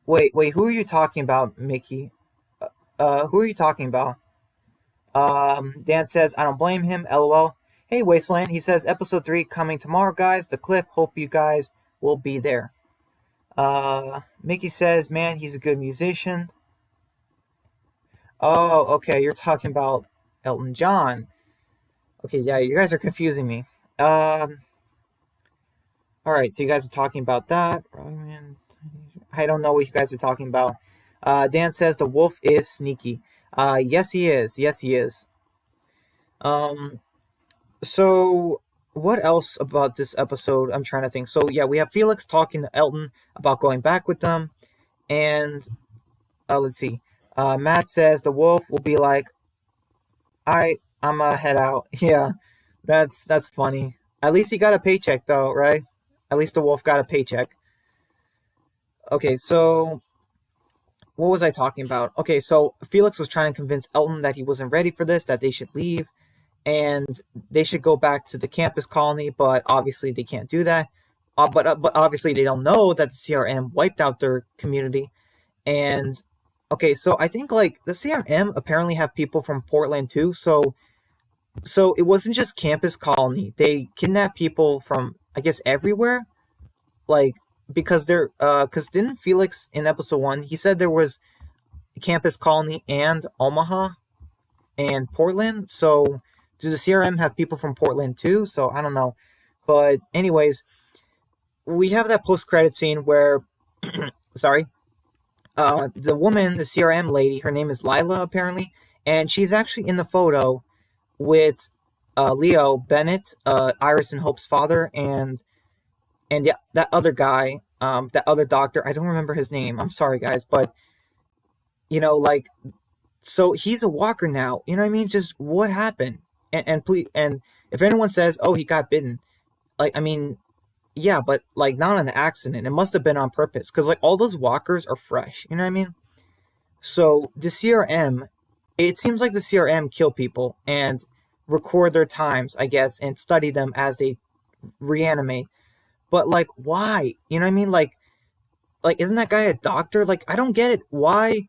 Wait, who are you talking about, Mickey? Who are you talking about? Dan says, I don't blame him, lol. Hey, Wasteland, he says, episode 3 coming tomorrow, guys. The cliff, hope you guys will be there. Mickey says, man, he's a good musician. Oh, okay, you're talking about Elton John. Okay, yeah, you guys are confusing me. Alright, so you guys are talking about that. I don't know what you guys are talking about. Dan says, the wolf is sneaky. Yes, he is. Yes, he is. So what else about this episode? I'm trying to think. So yeah, we have Felix talking to Elton about going back with them, and let's see. Matt says the wolf will be like, I'm gonna head out. Yeah, that's funny. At least he got a paycheck though, right? At least the wolf got a paycheck. Okay, so what was I talking about? Okay, so Felix was trying to convince Elton that he wasn't ready for this, that they should leave, and they should go back to the campus colony, but obviously they can't do that. But obviously they don't know that the CRM wiped out their community. And okay, so I think like the CRM apparently have people from Portland too. So it wasn't just campus colony. They kidnapped people from, I guess, everywhere. Like, because didn't Felix in episode 1, he said there was campus colony and Omaha and Portland. So do the CRM have people from Portland too? So I don't know. But anyways, we have that post-credit scene where, sorry, the woman, the CRM lady, her name is Lila apparently, and she's actually in the photo with Leo Bennett, Iris and Hope's father, and that other guy, that other doctor. I don't remember his name. I'm sorry, guys, but you know, like So he's a walker now. You know what I mean? Just what happened? And please, and if anyone says, "Oh, he got bitten," like I mean, yeah, but like not an accident. It must have been on purpose because like all those walkers are fresh. You know what I mean? So the CRM, it seems like the CRM kill people and record their times, I guess, and study them as they reanimate. But like, why? You know what I mean? Like, isn't that guy a doctor? Like, I don't get it. Why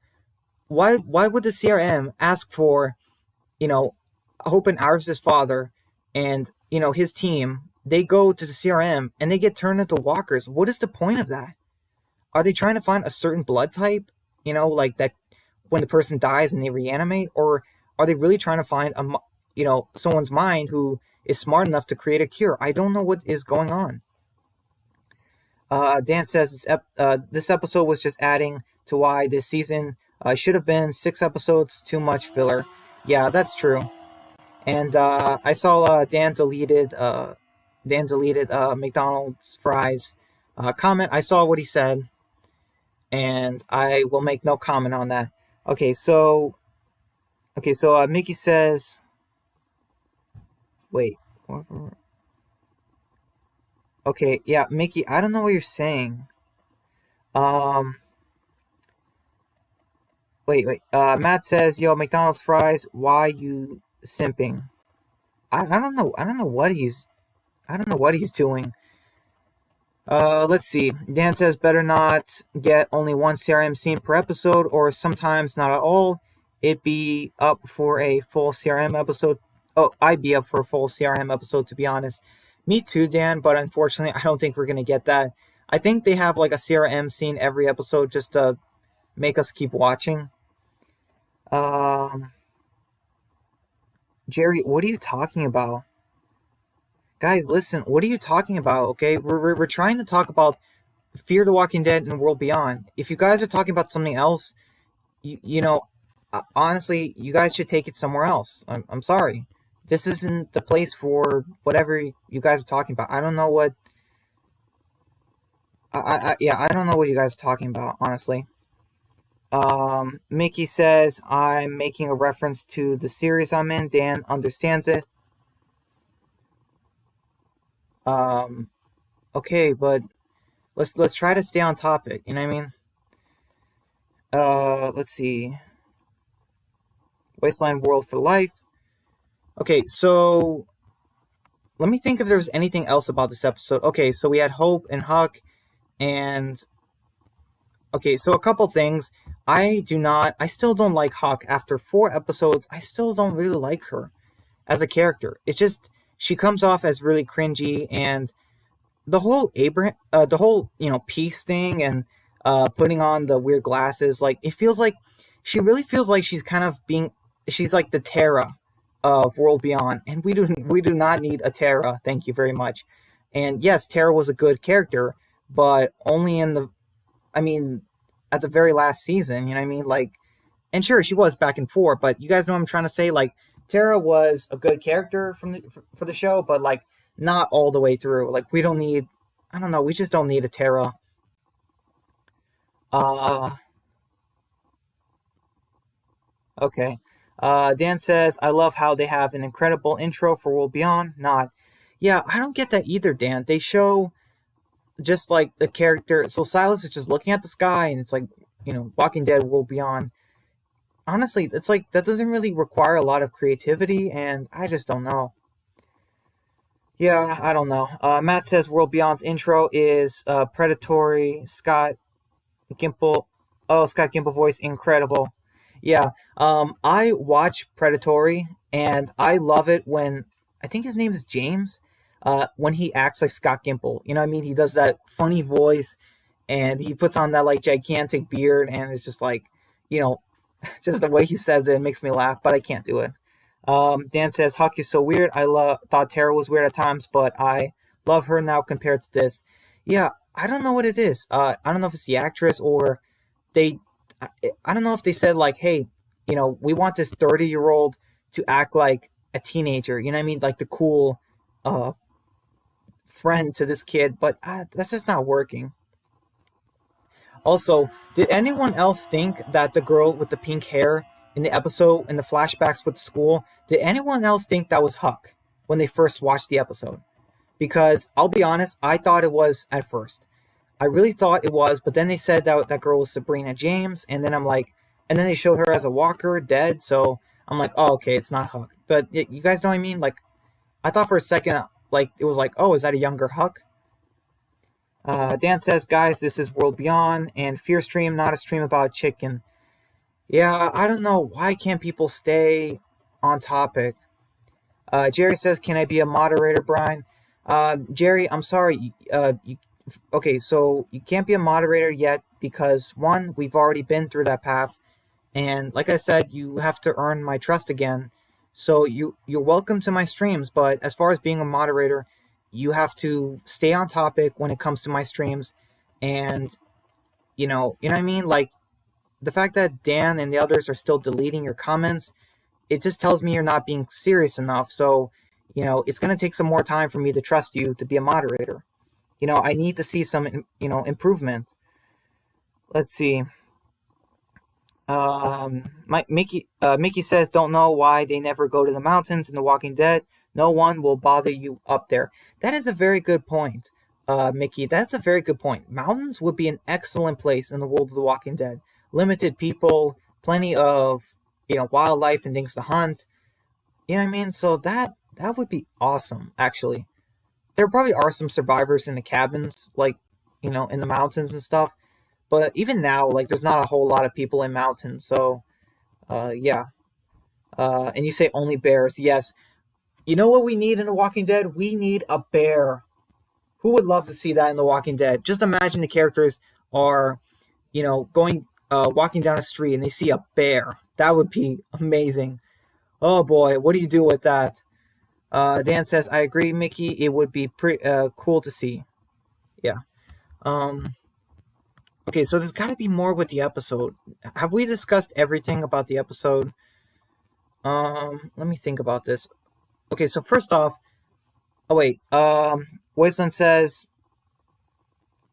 would the CRM ask for, you know, Hope and Iris' father and, you know, his team? They go to the CRM and they get turned into walkers. What is the point of that? Are they trying to find a certain blood type? You know, like that when the person dies and they reanimate, or are they really trying to find someone's mind who is smart enough to create a cure? I don't know what is going on. Dan says this episode was just adding to why this season should have been 6 episodes. Too much filler. Yeah, that's true. And I saw Dan deleted McDonald's fries comment. I saw what he said, and I will make no comment on that. Okay, so Mickey says, wait. Okay, yeah, Mickey, I don't know what you're saying. Wait. Matt says, "Yo, McDonald's fries, why you simping?" I don't know. I don't know what he's doing. Let's see. Dan says, "Better not get only one CRM scene per episode, or sometimes not at all. It'd be up for a full CRM episode." Oh, I'd be up for a full CRM episode, to be honest. Me too, Dan, but unfortunately, I don't think we're going to get that. I think they have like a CRM scene every episode just to make us keep watching. Jerry, what are you talking about? Guys, listen, what are you talking about, okay? We're trying to talk about Fear the Walking Dead and World Beyond. If you guys are talking about something else, honestly, you guys should take it somewhere else. I'm sorry. This isn't the place for whatever you guys are talking about. I don't know what... I don't know what you guys are talking about, honestly. Mickey says, "I'm making a reference to the series I'm in. Dan understands it." Okay, but let's try to stay on topic. You know what I mean? Let's see. Wasteland World for Life. Okay, so let me think if there was anything else about this episode. Okay, so we had Hope and Huck, and okay, so a couple things. I still don't like Huck. After 4 episodes, I still don't really like her as a character. It's just, she comes off as really cringy, and the whole peace thing and putting on the weird glasses, like, it feels like, she really feels like she's kind of she's like the Tara of World Beyond, and we do not need a Tara, thank you very much. And yes, Tara was a good character, but only at the very last season, you know what I mean? Like, and sure, she was back and forth, but you guys know what I'm trying to say? Like, Tara was a good character for the show, but like, not all the way through. Like, we just don't need a Tara. Okay. Dan says, "I love how they have an incredible intro for World Beyond." Not. Yeah, I don't get that either, Dan. They show just like the character. So Silas is just looking at the sky, and it's like, Walking Dead World Beyond. Honestly, it's like, that doesn't really require a lot of creativity, and I just don't know. Yeah, I don't know. Matt says World Beyond's intro is predatory. Scott Gimple. Oh, Scott Gimple voice, incredible. Yeah, I watch Predatory, and I love it when, I think his name is James, when he acts like Scott Gimple. You know what I mean? He does that funny voice, and he puts on that like gigantic beard, and it's just like, just the way he says it makes me laugh, but I can't do it. Dan says, "Huck is so weird. I thought Tara was weird at times, but I love her now compared to this." Yeah, I don't know what it is. I don't know if it's the actress, or I don't know if they said like, "Hey, we want this 30-year-old to act like a teenager." You know what I mean? Like the cool friend to this kid, but that's just not working. Also, did anyone else think that the girl with the pink hair in the episode, in the flashbacks with the school, did anyone else think that was Huck when they first watched the episode? Because I'll be honest, I thought it was at first. I really thought it was, but then they said that that girl was Sabrina James, and then I'm like, and then they showed her as a walker, dead, so I'm like, oh, okay, it's not Huck. But you guys know what I mean? Like, I thought for a second, like, it was like, oh, is that a younger Huck? Dan says, guys, this is World Beyond, and Fear Stream, not a stream about chicken. Yeah, I don't know, why can't people stay on topic? Jerry says, can I be a moderator, Brian? Jerry, I'm sorry, okay, so you can't be a moderator yet because, one, we've already been through that path, and like I said, you have to earn my trust again. So you're welcome to my streams, but as far as being a moderator, you have to stay on topic when it comes to my streams, and you know what I mean? Like, the fact that Dan and the others are still deleting your comments, it just tells me you're not being serious enough. So, it's going to take some more time for me to trust you to be a moderator. I need to see some, improvement. Let's see. Mickey says, don't know why they never go to the mountains in The Walking Dead. No one will bother you up there. That is a very good point, Mickey. That's a very good point. Mountains would be an excellent place in the world of The Walking Dead. Limited people, plenty of, wildlife and things to hunt. You know what I mean? So that would be awesome, actually. There probably are some survivors in the cabins, like, in the mountains and stuff. But even now, like, there's not a whole lot of people in mountains. So, yeah. And you say only bears. Yes. You know what we need in The Walking Dead? We need a bear. Who would love to see that in The Walking Dead? Just imagine the characters are, walking down a street and they see a bear. That would be amazing. Oh boy, what do you do with that? Dan says, I agree, Mickey. It would be pretty cool to see. Yeah. Okay, so there's got to be more with the episode. Have we discussed everything about the episode? Let me think about this. Okay, so first off, Wasteland says,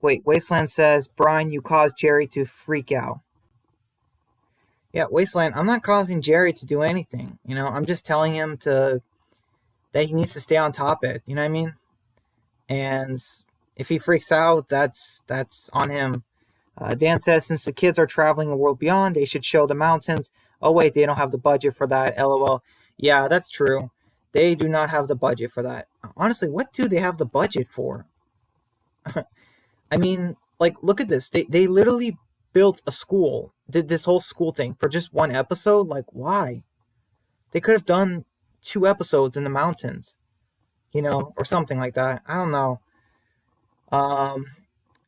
Brian, you caused Jerry to freak out. Yeah, Wasteland, I'm not causing Jerry to do anything. I'm just telling him that he needs to stay on topic. You know what I mean? And if he freaks out, that's on him. Dan says, since the kids are traveling a world beyond, they should show the mountains. Oh, wait, they don't have the budget for that. LOL. Yeah, that's true. They do not have the budget for that. Honestly, what do they have the budget for? I mean, like, look at this. They literally built a school, did this whole school thing for just one episode. Like, why? They could have done 2 episodes in the mountains, or something like that. I don't know.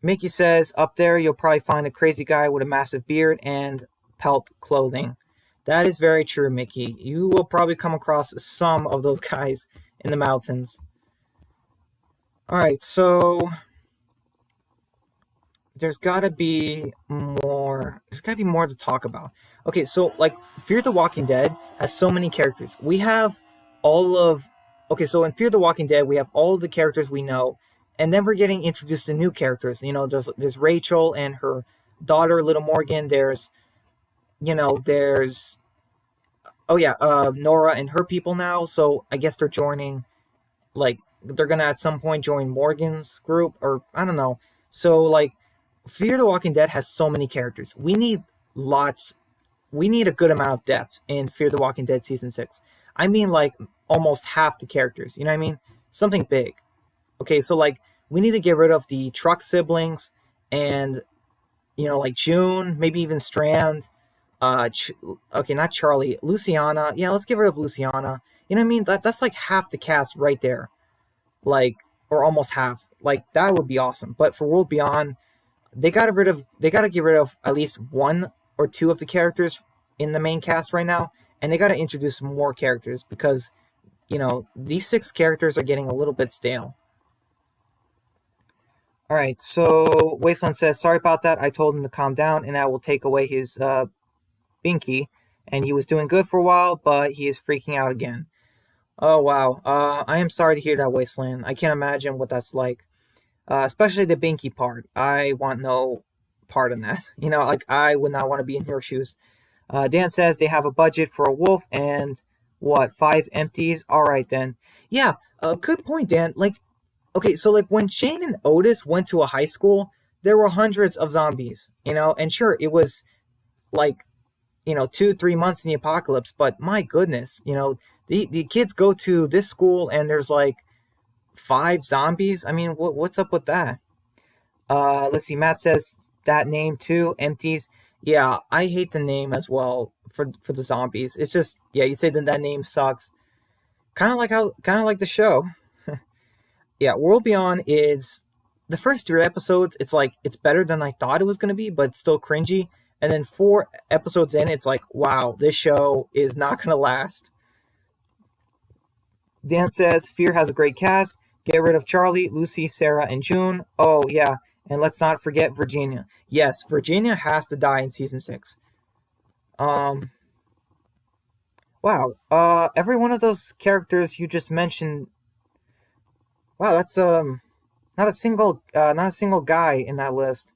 Mickey says, up there you'll probably find a crazy guy with a massive beard and pelt clothing. That is very true, Mickey. You will probably come across some of those guys in the mountains. Alright, so there's gotta be more to talk about. Okay, so like Fear the Walking Dead has so many characters. We have so in Fear the Walking Dead we have all of the characters we know, and then we're getting introduced to new characters. There's Rachel and her daughter, Little Morgan. There's Nora and her people now. So I guess they're joining, like, they're gonna at some point join Morgan's group, or I don't know. So like, Fear the Walking Dead has so many characters. We need a good amount of depth in Fear the Walking Dead Season 6. I mean, like, almost half the characters. You know what I mean? Something big. Okay, so like, we need to get rid of the Truck siblings and, like June, maybe even Strand. Not Charlie, Luciana. Yeah, let's get rid of Luciana. You know what I mean? That's like half the cast right there. Like, or almost half. Like, that would be awesome. But for World Beyond, they gotta get rid of at least 1 or 2 of the characters in the main cast right now, and they gotta introduce more characters because, these 6 characters are getting a little bit stale. Alright, so Wasteland says, sorry about that. I told him to calm down and I will take away his binky, and he was doing good for a while, but he is freaking out again. Oh, wow. I am sorry to hear that, Wasteland. I can't imagine what that's like. Especially the binky part. I want no part in that. Like, I would not want to be in your shoes. Dan says they have a budget for a wolf and what, 5 empties? All right then. Yeah, good point, Dan. Like, okay, so like when Shane and Otis went to a high school, there were hundreds of zombies, and sure, it was like 2-3 months in the apocalypse, but my goodness, the kids go to this school and there's like 5 zombies. I mean, what's up with that? Let's see. Matt says that name too, empties. Yeah, I hate the name as well for the zombies. It's just, yeah, you say that name sucks. Kind of like the show. Yeah, World Beyond is the first 3 episodes. It's like it's better than I thought it was gonna be, but it's still cringy. And then 4 episodes in, it's like, wow, this show is not gonna last. Dan says Fear has a great cast. Get rid of Charlie, Lucy, Sarah, and June. Oh yeah, and let's not forget Virginia. Yes, Virginia has to die in season 6. Wow. Every one of those characters you just mentioned. Wow, that's not a single guy in that list.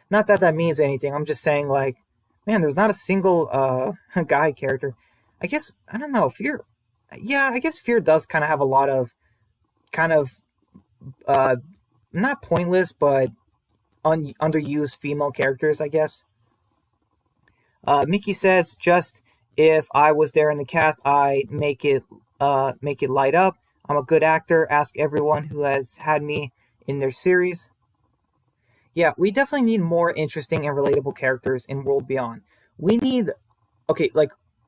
Not that means anything. I'm just saying, like, man, there's not a single guy character. I guess I don't know. Fear. Yeah, I guess Fear does kind of have a lot of kind of not pointless but underused female characters, I guess. Mickey says, just if I was there in the cast, I'd make it light up. I'm a good actor. Ask everyone who has had me in their series. Yeah, we definitely need more interesting and relatable characters in World Beyond. We need,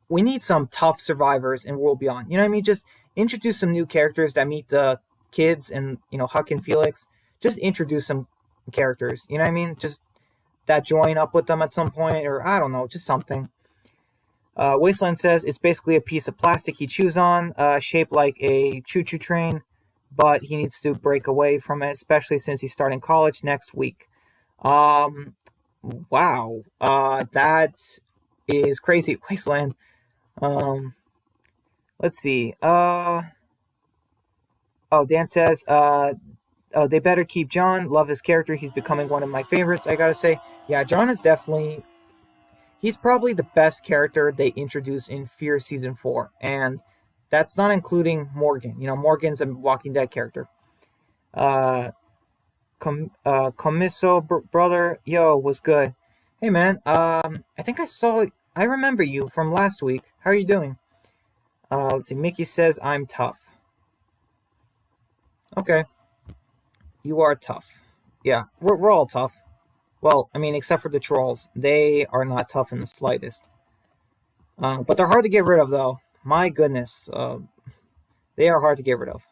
we need some tough survivors in World Beyond. You know what I mean? Just introduce some new characters that meet the kids and, Huck and Felix. Just introduce some characters. You know what I mean? Just that join up with them at some point, or I don't know, just something. Wasteland says it's basically a piece of plastic he chews on, shaped like a choo-choo train, but he needs to break away from it, especially since he's starting college next week. Wow. That is crazy, Wasteland. Let's see. Dan says, they better keep John. Love his character. He's becoming one of my favorites, I gotta say. Yeah, John is definitely... He's probably the best character they introduced in Fear Season 4. And that's not including Morgan. Morgan's a Walking Dead character. Commisso brother, yo, was good. Hey, man, I think I remember you from last week. How are you doing? Let's see, Mickey says, I'm tough. Okay. You are tough. Yeah, we're all tough. Well, I mean, except for the trolls. They are not tough in the slightest. But they're hard to get rid of, though. My goodness. They are hard to get rid of.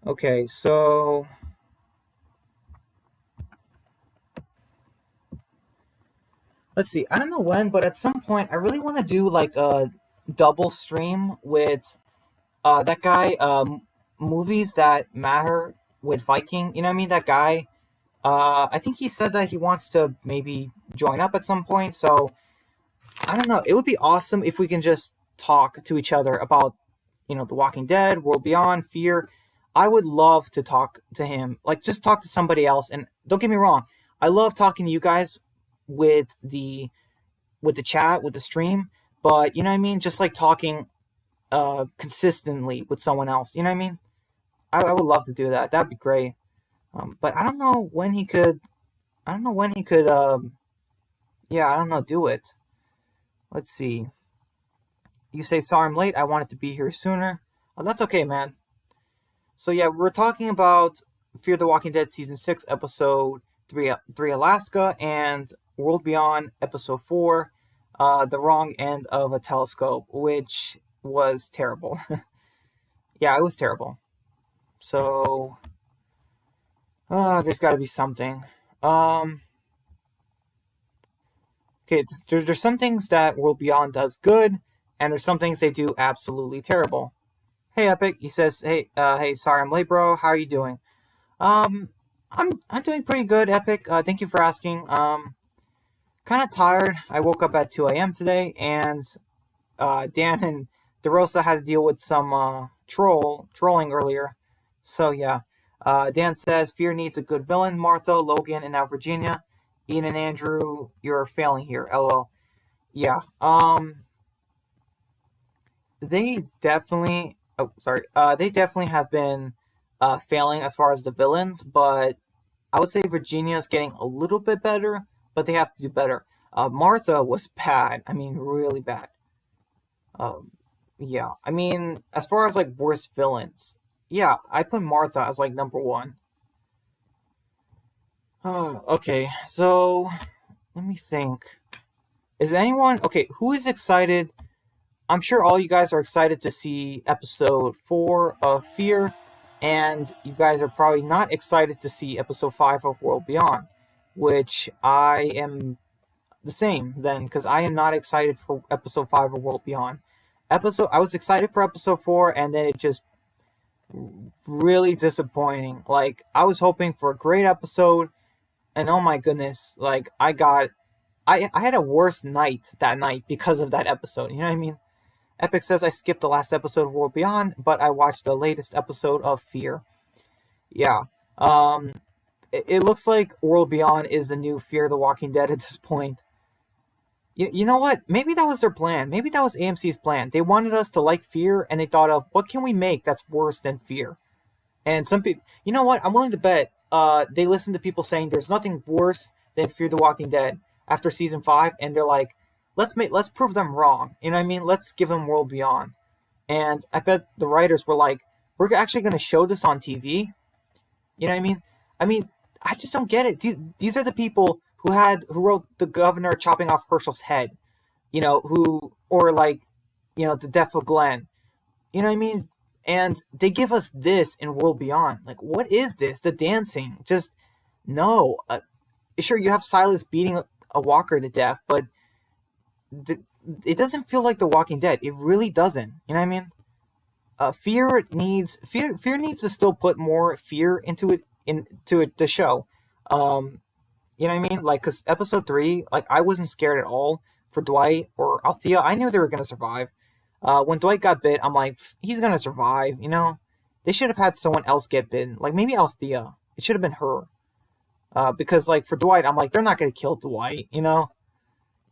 Okay, so... Let's see. I don't know when, but at some point, I really want to do, like, a double stream with that guy, Movies That Matter with Viking. You know what I mean? That guy... I think he said that he wants to maybe join up at some point, so I don't know. It would be awesome if we can just talk to each other about, The Walking Dead, World Beyond, Fear. I would love to talk to him. Like, just talk to somebody else. And don't get me wrong, I love talking to you guys with the chat, with the stream, but, you know what I mean? Just like talking consistently with someone else. You know what I mean? I would love to do that. That'd be great. But I don't know when he could. Do it. Let's see. You say, sorry I'm late. I wanted to be here sooner. Oh, that's okay, man. So yeah, we're talking about Fear the Walking Dead Season 6, Episode 3 Alaska, and World Beyond, Episode 4, The Wrong End of a Telescope, which was terrible. Yeah, it was terrible. So... there's got to be something. Okay, there's some things that World Beyond does good, and there's some things they do absolutely terrible. Hey, Epic, he says, hey, sorry I'm late, bro. How are you doing? I'm doing pretty good, Epic. Thank you for asking. Kind of tired. I woke up at 2 a.m. today, and Dan and DeRosa had to deal with some trolling earlier. So yeah. Dan says, Fear needs a good villain. Martha, Logan, and now Virginia. Ian and Andrew, you're failing here. LOL. Yeah. They definitely. Oh, sorry. They definitely have been failing as far as the villains, but I would say Virginia's getting a little bit better, but they have to do better. Martha was bad. I mean, really bad. Um, yeah. I mean, as far as like worst villains, yeah, I put Martha as like number one. Oh, okay. So let me think. Is anyone okay? Who is excited? I'm sure all you guys are excited to see episode 4 of Fear, and you guys are probably not excited to see episode 5 of World Beyond, which I am the same then, because I am not excited for episode 5 of World Beyond. I was excited for episode 4, and then it just really disappointing. Like, I was hoping for a great episode, and oh my goodness, like, I had a worse night that night because of that episode, you know what I mean? Epic says I skipped the last episode of World Beyond, but I watched the latest episode of Fear. Yeah. It looks like World Beyond is the new Fear the Walking Dead at this point. You know what? Maybe that was their plan. Maybe that was AMC's plan. They wanted us to like Fear, and they thought of, what can we make that's worse than Fear? And some people, you know what? I'm willing to bet they listened to people saying there's nothing worse than Fear the Walking Dead after season 5, and they're like, let's prove them wrong. You know what I mean? Let's give them World Beyond. And I bet the writers were like, we're actually going to show this on TV. You know what I mean? I mean, I just don't get it. These are the people who wrote The Governor chopping off Herschel's head. You know, or like, you know, The Death of Glenn. You know what I mean? And they give us this in World Beyond. Like, what is this? The dancing. Just, no. Sure, you have Silas beating a walker to death, but it doesn't feel like The Walking Dead. It really doesn't. You know what I mean? Fear needs to still put more fear into the show. You know what I mean? Like, because episode 3, like, I wasn't scared at all for Dwight or Althea. I knew they were gonna survive. When Dwight got bit, I'm like, he's gonna survive. You know, they should have had someone else get bitten, like maybe Althea. It should have been her. Because like for Dwight, I'm like, they're not gonna kill Dwight. You know,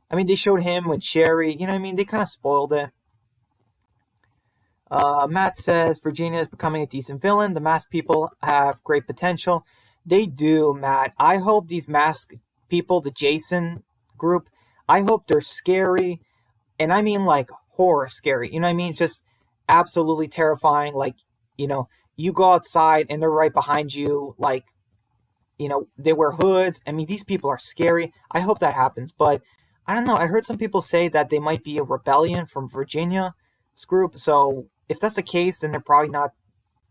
I mean, they showed him with Sherry. You know what I mean? They kind of spoiled it. Matt says Virginia is becoming a decent villain. The masked people have great potential. They do, Matt. I hope these masked people, the Jason group, I hope they're scary. And I mean like horror scary. You know what I mean? Just absolutely terrifying. Like, you know, you go outside and they're right behind you. Like, you know, they wear hoods. I mean, these people are scary. I hope that happens. But I don't know. I heard some people say that they might be a rebellion from Virginia's group. So if that's the case, then they're probably not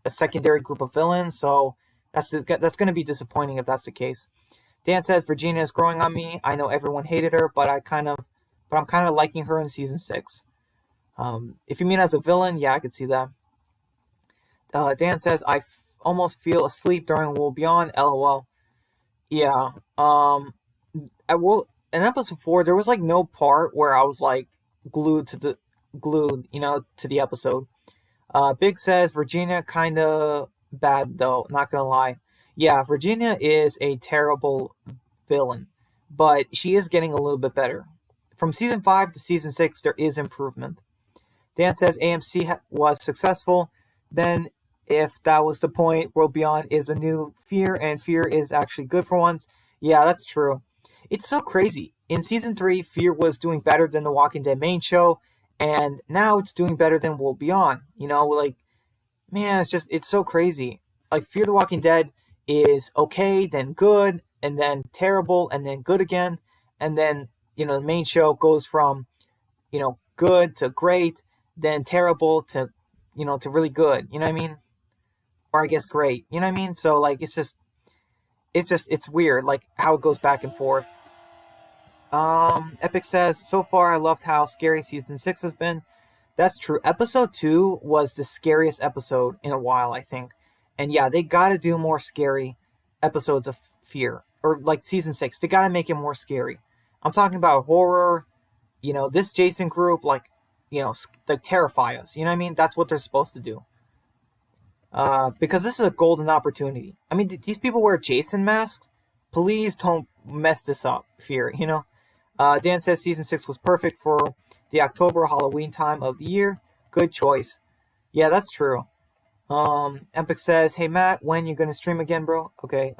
a secondary group of villains. So that's going to be disappointing if that's the case. Dan says Virginia is growing on me. I know everyone hated her, but I'm kind of liking her in season 6. If you mean as a villain, yeah, I could see that. Dan says almost feel asleep during World Beyond. LOL. Yeah. In episode 4, there was like no part where I was like glued, you know, to the episode. Big says Virginia kind of bad though. Not gonna lie. Yeah, Virginia is a terrible villain, but she is getting a little bit better. From season 5 to season 6, there is improvement. Dan says AMC was successful. Then, if that was the point, World Beyond is a new Fear, and Fear is actually good for once. Yeah, that's true. It's so crazy. In season 3, Fear was doing better than the Walking Dead main show, and now it's doing better than World Beyond. You know, like, man, it's so crazy. Like, Fear the Walking Dead is okay, then good, and then terrible, and then good again. And then, you know, the main show goes from, you know, good to great, then terrible to, you know, to really good. You know what I mean? Or I guess great. You know what I mean? So, like, it's weird, like, how it goes back and forth. Epic says, so far I loved how scary season 6 has been. That's true. Episode 2 was the scariest episode in a while, I think. And yeah, they gotta do more scary episodes of Fear. Or like season 6. They gotta make it more scary. I'm talking about horror, you know, this Jason group, like, you know, like terrify us. You know what I mean? That's what they're supposed to do. Because this is a golden opportunity. I mean, these people wear Jason masks. Please don't mess this up, Fear, you know? Dan says season 6 was perfect for the October Halloween time of the year. Good choice. Yeah, that's true. Epic says, hey Matt, when you gonna stream again, bro? Okay.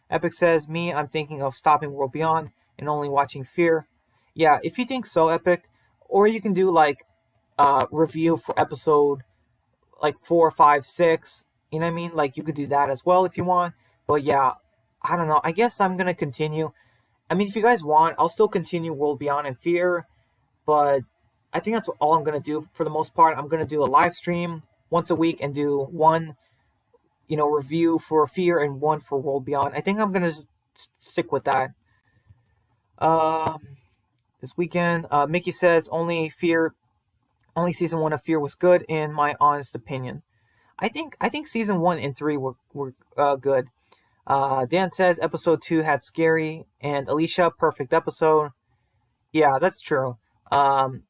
Epic says, me, I'm thinking of stopping World Beyond and only watching Fear. Yeah, if you think so, Epic, or you can do like review for episode like 4, 5, 6. You know what I mean? Like you could do that as well if you want. But yeah, I don't know. I guess I'm gonna continue. I mean, if you guys want, I'll still continue World Beyond and Fear, but I think that's all I'm gonna do for the most part. I'm gonna do a live stream once a week and do one, review for Fear and one for World Beyond. I think I'm gonna stick with that. This weekend, Mickey says only season 1 of Fear was good in my honest opinion. I think season 1 and 3 were good. Dan says episode 2 had scary, and Alicia, perfect episode. Yeah, that's true. Episode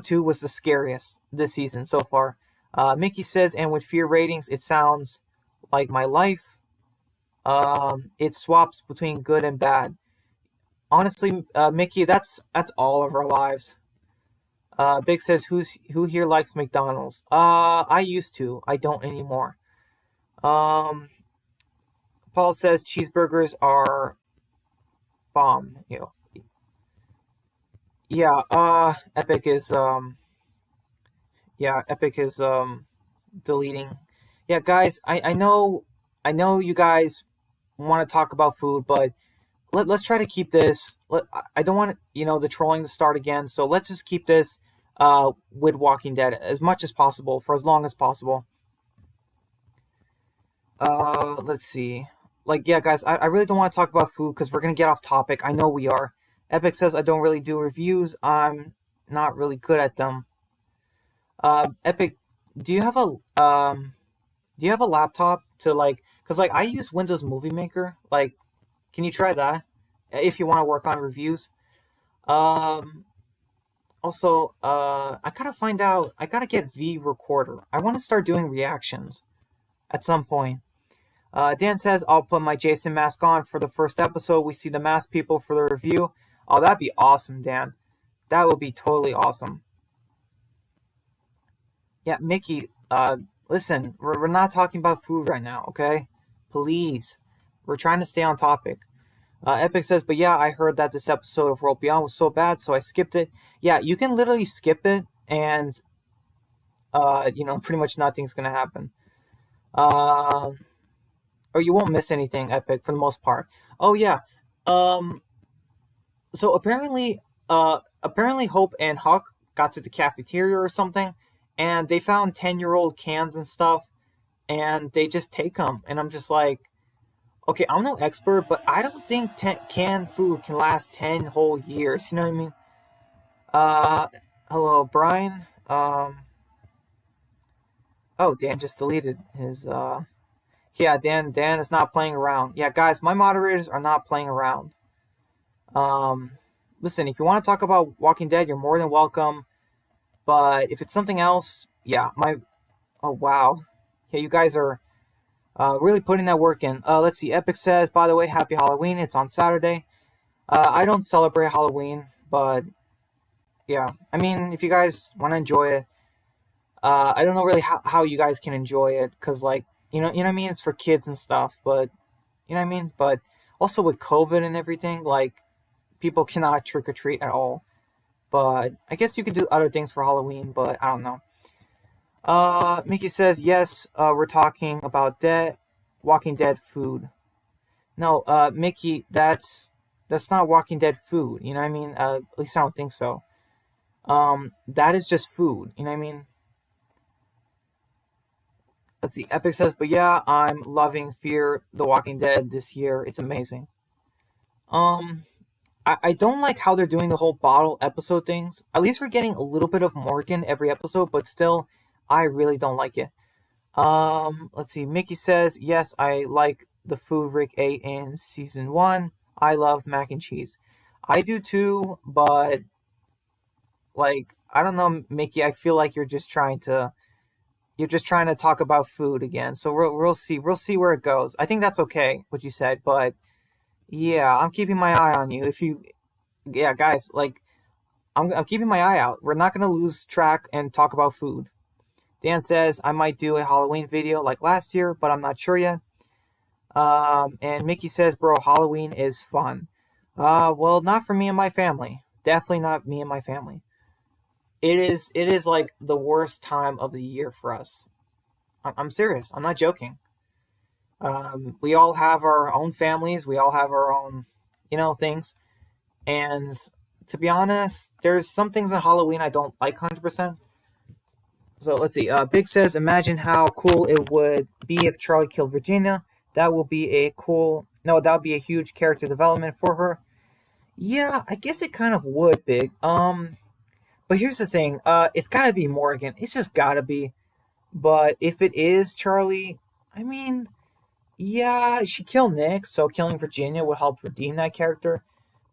2 was the scariest this season so far. Mickey says, and with Fear ratings, it sounds like my life. It swaps between good and bad. Honestly, Mickey, that's all of our lives. Big says, who here likes McDonald's? I used to. I don't anymore. Paul says cheeseburgers are bomb. Yeah. Epic is deleting. Yeah, guys, I know you guys want to talk about food, but let's try to keep this. I don't want the trolling to start again, so let's just keep this with Walking Dead as much as possible for as long as possible. Let's see. Guys, I really don't want to talk about food because we're gonna get off topic. I know we are. Epic says I don't really do reviews. I'm not really good at them. Epic, do you have a laptop to because I use Windows Movie Maker. Can you try that if you want to work on reviews? Also, I gotta get V Recorder. I want to start doing reactions at some point. Dan says, I'll put my Jason mask on for the first episode. We see the mask people for the review. Oh, that'd be awesome, Dan. That would be totally awesome. Yeah, Mickey, listen, we're not talking about food right now, okay? Please. We're trying to stay on topic. Epic says, but yeah, I heard that this episode of World Beyond was so bad, so I skipped it. Yeah, you can literally skip it, and, pretty much nothing's going to happen. Or you won't miss anything, Epic, for the most part. Oh, yeah. So apparently Hope and Huck got to the cafeteria or something, and they found 10-year-old cans and stuff, and they just take them. And I'm just like, okay, I'm no expert, but I don't think canned food can last 10 whole years. You know what I mean? Hello, Brian. Oh, Dan just deleted his, Yeah, Dan is not playing around. Yeah, guys, my moderators are not playing around. Listen, if you want to talk about Walking Dead, you're more than welcome. But if it's something else, yeah, oh, wow. Yeah, you guys are really putting that work in. Let's see. Epic says, by the way, happy Halloween. It's on Saturday. I don't celebrate Halloween, but yeah. I mean, if you guys want to enjoy it, I don't know really how you guys can enjoy it, because, you know what I mean? It's for kids and stuff, but, you know what I mean? But also with COVID and everything, people cannot trick-or-treat at all. But I guess you could do other things for Halloween, but I don't know. Mickey says, yes, we're talking about Walking Dead food. No, Mickey, that's not Walking Dead food, you know what I mean? At least I don't think so. That is just food, you know what I mean? Let's see, Epic says, but yeah, I'm loving Fear the Walking Dead this year. It's amazing. I don't like how they're doing the whole bottle episode things. At least we're getting a little bit of Morgan every episode, but still, I really don't like it. Let's see, Mickey says, yes, I like the food Rick ate in season 1. I love mac and cheese. I do too, but, I don't know, Mickey, I feel like you're just trying to talk about food again. So we'll see where it goes. I think that's okay, what you said, but Yeah, I'm keeping my eye on you. Yeah, guys, like, I'm keeping my eye out. We're not gonna lose track and talk about food. Dan says I might do a Halloween video like last year, but I'm not sure yet. And Mickey says, bro, Halloween is fun. Well, not for me and my family. Definitely not me and my family. It is like the worst time of the year for us. I'm serious. I'm not joking. We all have our own families. We all have our own, things. And to be honest, there's some things on Halloween I don't like 100%. So let's see. Big says, imagine how cool it would be if Charlie killed Virginia. That would be a cool. No, that would be a huge character development for her. Yeah, I guess it kind of would, Big. But here's the thing. It's gotta be Morgan. It's just gotta be. But if it is Charlie, I mean, yeah, she killed Nick, so killing Virginia would help redeem that character.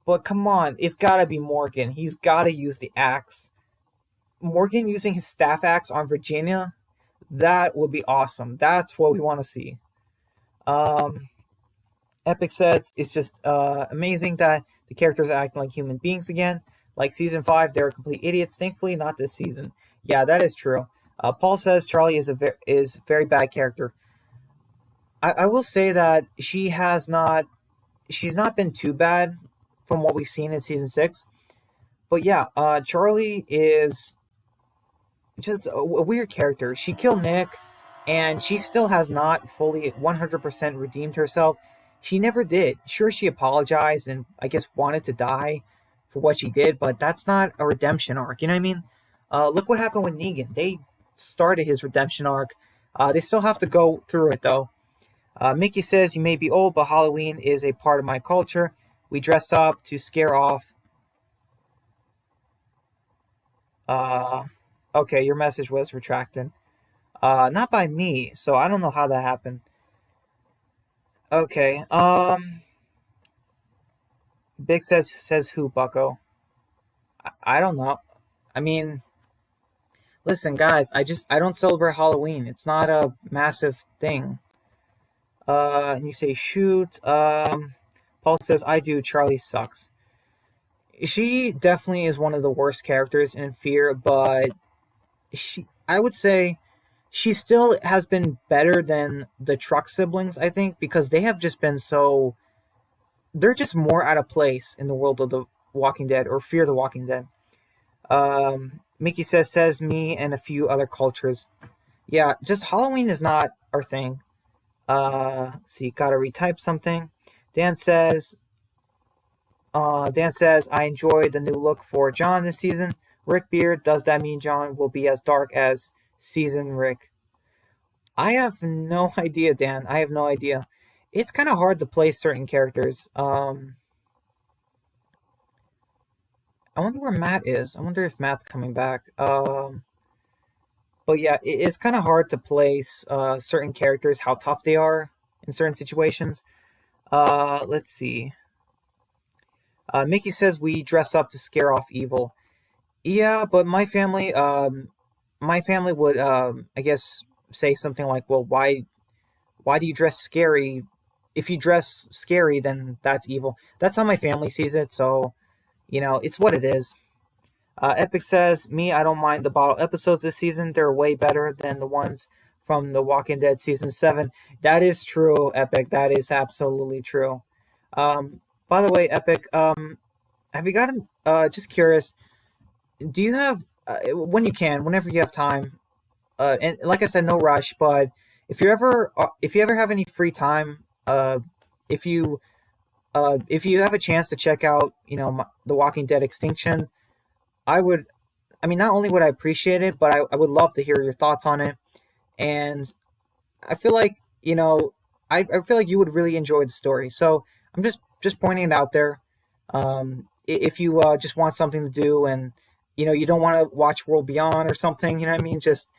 But come on, it's gotta be Morgan. He's gotta use the axe. Morgan using his staff axe on Virginia, that would be awesome. That's what we want to see. Um, Epic says it's just amazing that the characters are acting like human beings again. Like season 5, they were complete idiots. Thankfully, not this season. Yeah, that is true. Paul says Charlie is a very bad character. I will say that she's not been too bad from what we've seen in season 6. But yeah, Charlie is just a weird character. She killed Nick, and she still has not fully 100% redeemed herself. She never did. Sure, she apologized and I guess wanted to die for what she did, but that's not a redemption arc. You know what I mean? Look what happened with Negan. They started his redemption arc. They still have to go through it, though. Mickey says, you may be old, but Halloween is a part of my culture. We dress up to scare off. Uh, okay, your message was retracted. Not by me, so I don't know how that happened. Okay, Big says who, Bucko? I don't know. I mean, listen, guys, I don't celebrate Halloween. It's not a massive thing. And you say shoot. Paul says I do. Charlie sucks. She definitely is one of the worst characters in Fear, but I would say she still has been better than the Truck siblings, I think, because they have just been so. They're just more out of place in the world of the Walking Dead or Fear the Walking Dead. Mickey says me and a few other cultures. Yeah, just Halloween is not our thing. See, gotta retype something. Dan says, I enjoyed the new look for John this season. Rick Beard, does that mean John will be as dark as season Rick? I have no idea, Dan. I have no idea. It's kind of hard to play certain characters. I wonder where Matt is. I wonder if Matt's coming back. But yeah, it's kind of hard to place certain characters, how tough they are in certain situations. Let's see. Mickey says we dress up to scare off evil. Yeah, but my family would, I guess, say something like, "Well, why do you dress scary? If you dress scary, then that's evil." That's how my family sees it. So, it's what it is. Epic says, me, I don't mind the bottle episodes this season. They're way better than the ones from The Walking Dead season 7. That is true, Epic. That is absolutely true. By the way, Epic, have you gotten, just curious, do you have, when you can, whenever you have time, and like I said, no rush, but if you ever have any free time, if you, if you have a chance to check out, The Walking Dead Extinction, I would, I mean, not only would I appreciate it, but I would love to hear your thoughts on it. And I feel like, I feel like you would really enjoy the story. So I'm just pointing it out there. If you just want something to do and, you don't want to watch World Beyond or something, you know what I mean? Just,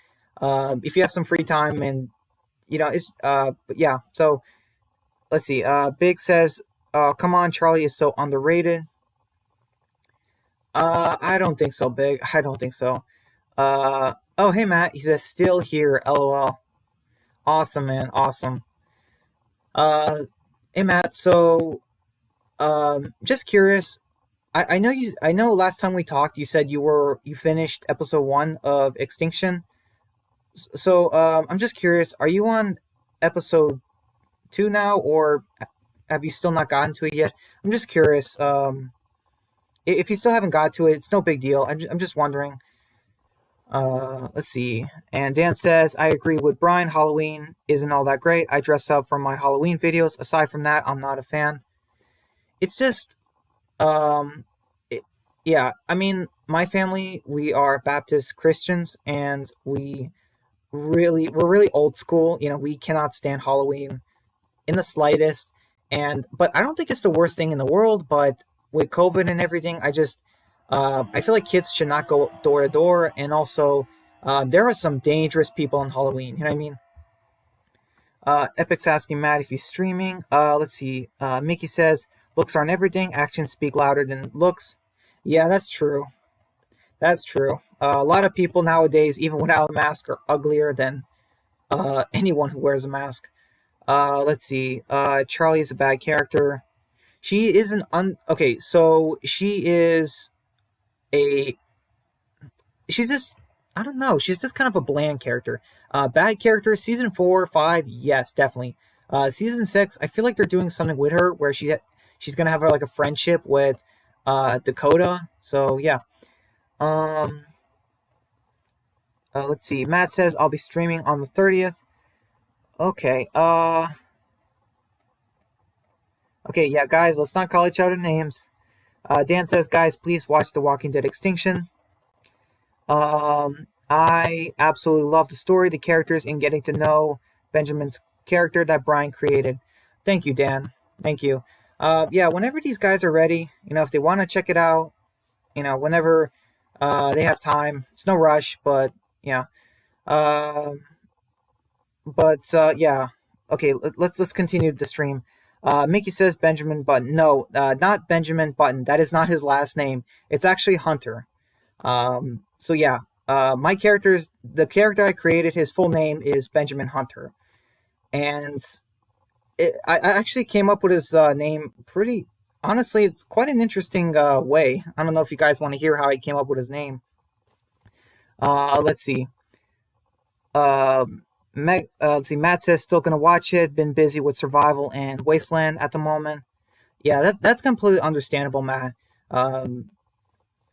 if you have some free time and, it's, but yeah. So let's see. Big says, come on, Charlie is so underrated. I don't think so, Big. I don't think so. Oh, hey, Matt. He says, still here, lol. Awesome, man. Awesome. Uh, hey, Matt. So, Just curious. I know you. I know last time we talked, you said you finished episode 1 of Extinction. So I'm just curious. Are you on episode 2 now, or have you still not gotten to it yet? I'm just curious. If you still haven't got to it, it's no big deal. I'm just wondering. Let's see. And Dan says, I agree with Brian. Halloween isn't all that great. I dress up for my Halloween videos. Aside from that, I'm not a fan. It's just, um, yeah. I mean, my family, we are Baptist Christians, and we're really old school. You know, we cannot stand Halloween in the slightest. But I don't think it's the worst thing in the world. But with COVID and everything, I feel like kids should not go door to door. And also, there are some dangerous people on Halloween. You know what I mean? Epic's asking Matt if he's streaming. Let's see. Mickey says, looks aren't everything. Actions speak louder than looks. Yeah, that's true. That's true. A lot of people nowadays, even without a mask, are uglier than anyone who wears a mask. Let's see. Charlie is a bad character. She is okay, so she is a she's just I don't know, she's just kind of a bland character. Bad character, season 4, 5, yes, definitely. Season 6, I feel like they're doing something with her where she's gonna have like a friendship with Dakota. So yeah. Let's see. Matt says I'll be streaming on the 30th. Okay. Okay, yeah, guys, let's not call each other names. Dan says, guys, please watch The Walking Dead Extinction. I absolutely love the story, the characters, and getting to know Benjamin's character that Brian created. Thank you, Dan. Thank you. Yeah, whenever these guys are ready, you know, if they want to check it out, you know, whenever they have time. It's no rush, but yeah. Yeah. Okay, let's continue the stream. Mickey says Benjamin Button. No, not Benjamin Button. That is not his last name. It's actually Hunter. So yeah, the character I created, his full name is Benjamin Hunter. And I actually came up with his name pretty, honestly, it's quite an interesting way. I don't know if you guys want to hear how I came up with his name. Let's see. Let's see. Matt says still gonna watch it. Been busy with Survival and Wasteland at the moment. Yeah, that's completely understandable, Matt.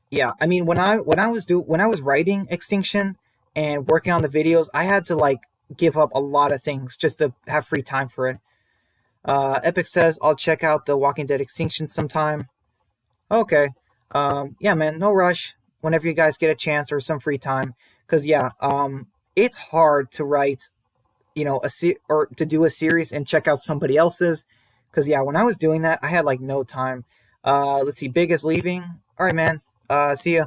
Yeah, I mean when I was writing Extinction and working on the videos, I had to like give up a lot of things just to have free time for it. Epic says I'll check out The Walking Dead Extinction sometime. Okay. Yeah, man, no rush. Whenever you guys get a chance or some free time, because yeah, it's hard to write, you know, or to do a series and check out somebody else's. Because yeah, when I was doing that, I had like no time. Let's see, Big is leaving. All right, man. See ya.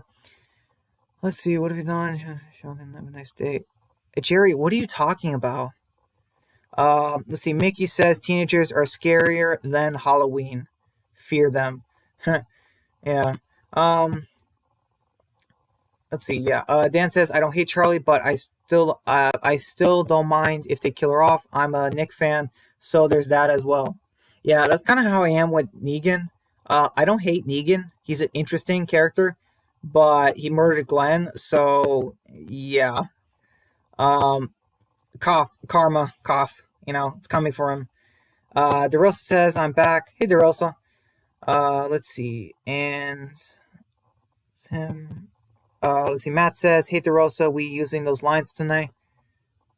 Let's see, what have you done? Shogun, have a nice day. Hey, Jerry, what are you talking about? Let's see. Mickey says teenagers are scarier than Halloween. Fear them. Yeah. Let's see. Yeah. Dan says I don't hate Charlie, but I still don't mind if they kill her off. I'm a Nick fan, so there's that as well. Yeah, that's kind of how I am with Negan. I don't hate Negan. He's an interesting character, but he murdered Glenn, so yeah. Karma, cough. You know, it's coming for him. DeRosa says I'm back. Hey, DeRosa. Let's see, and it's him. Let's see. Matt says, "Hey, DeRosa, we using those lines tonight?"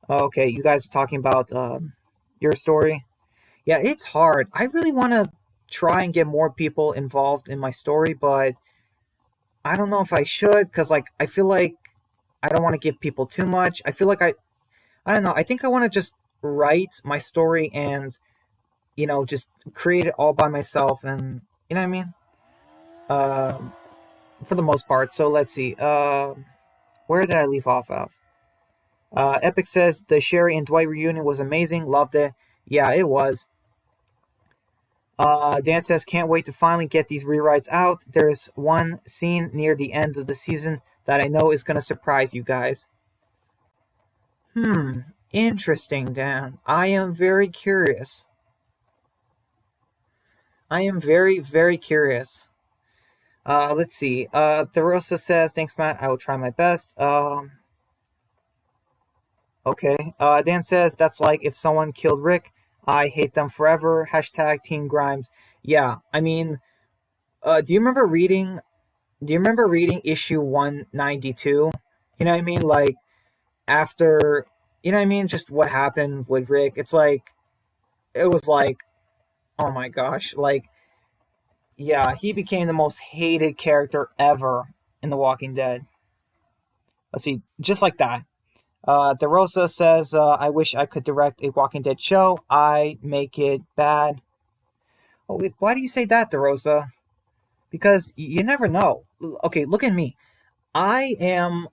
Okay, you guys are talking about your story. Yeah, it's hard. I really want to try and get more people involved in my story, but I don't know if I should because, like, I feel like I don't want to give people too much. I feel like I don't know. I think I want to just write my story and, you know, just create it all by myself, and you know what I mean. For the most part. So let's see. Where did I leave off of? Epic says the Sherry and Dwight reunion was amazing. Loved it. Yeah, it was. Dan says can't wait to finally get these rewrites out. There's one scene near the end of the season that I know is going to surprise you guys. Interesting, Dan. I am very curious. I am very, very curious. Let's see. Therosa says, "Thanks, Matt. I will try my best." Okay. Dan says, "That's like if someone killed Rick. I hate them forever." Hashtag Team Grimes. Yeah. I mean, do you remember reading? Do you remember reading issue 192? You know what I mean? Like after, you know what I mean? Just what happened with Rick. It's like it was like, oh my gosh, like yeah, he became the most hated character ever in The Walking Dead. Let's see, just like that. DeRosa says, I wish I could direct a Walking Dead show. I make it bad. Oh, wait, why do you say that, DeRosa? Because you never know. Okay, look at me. I am.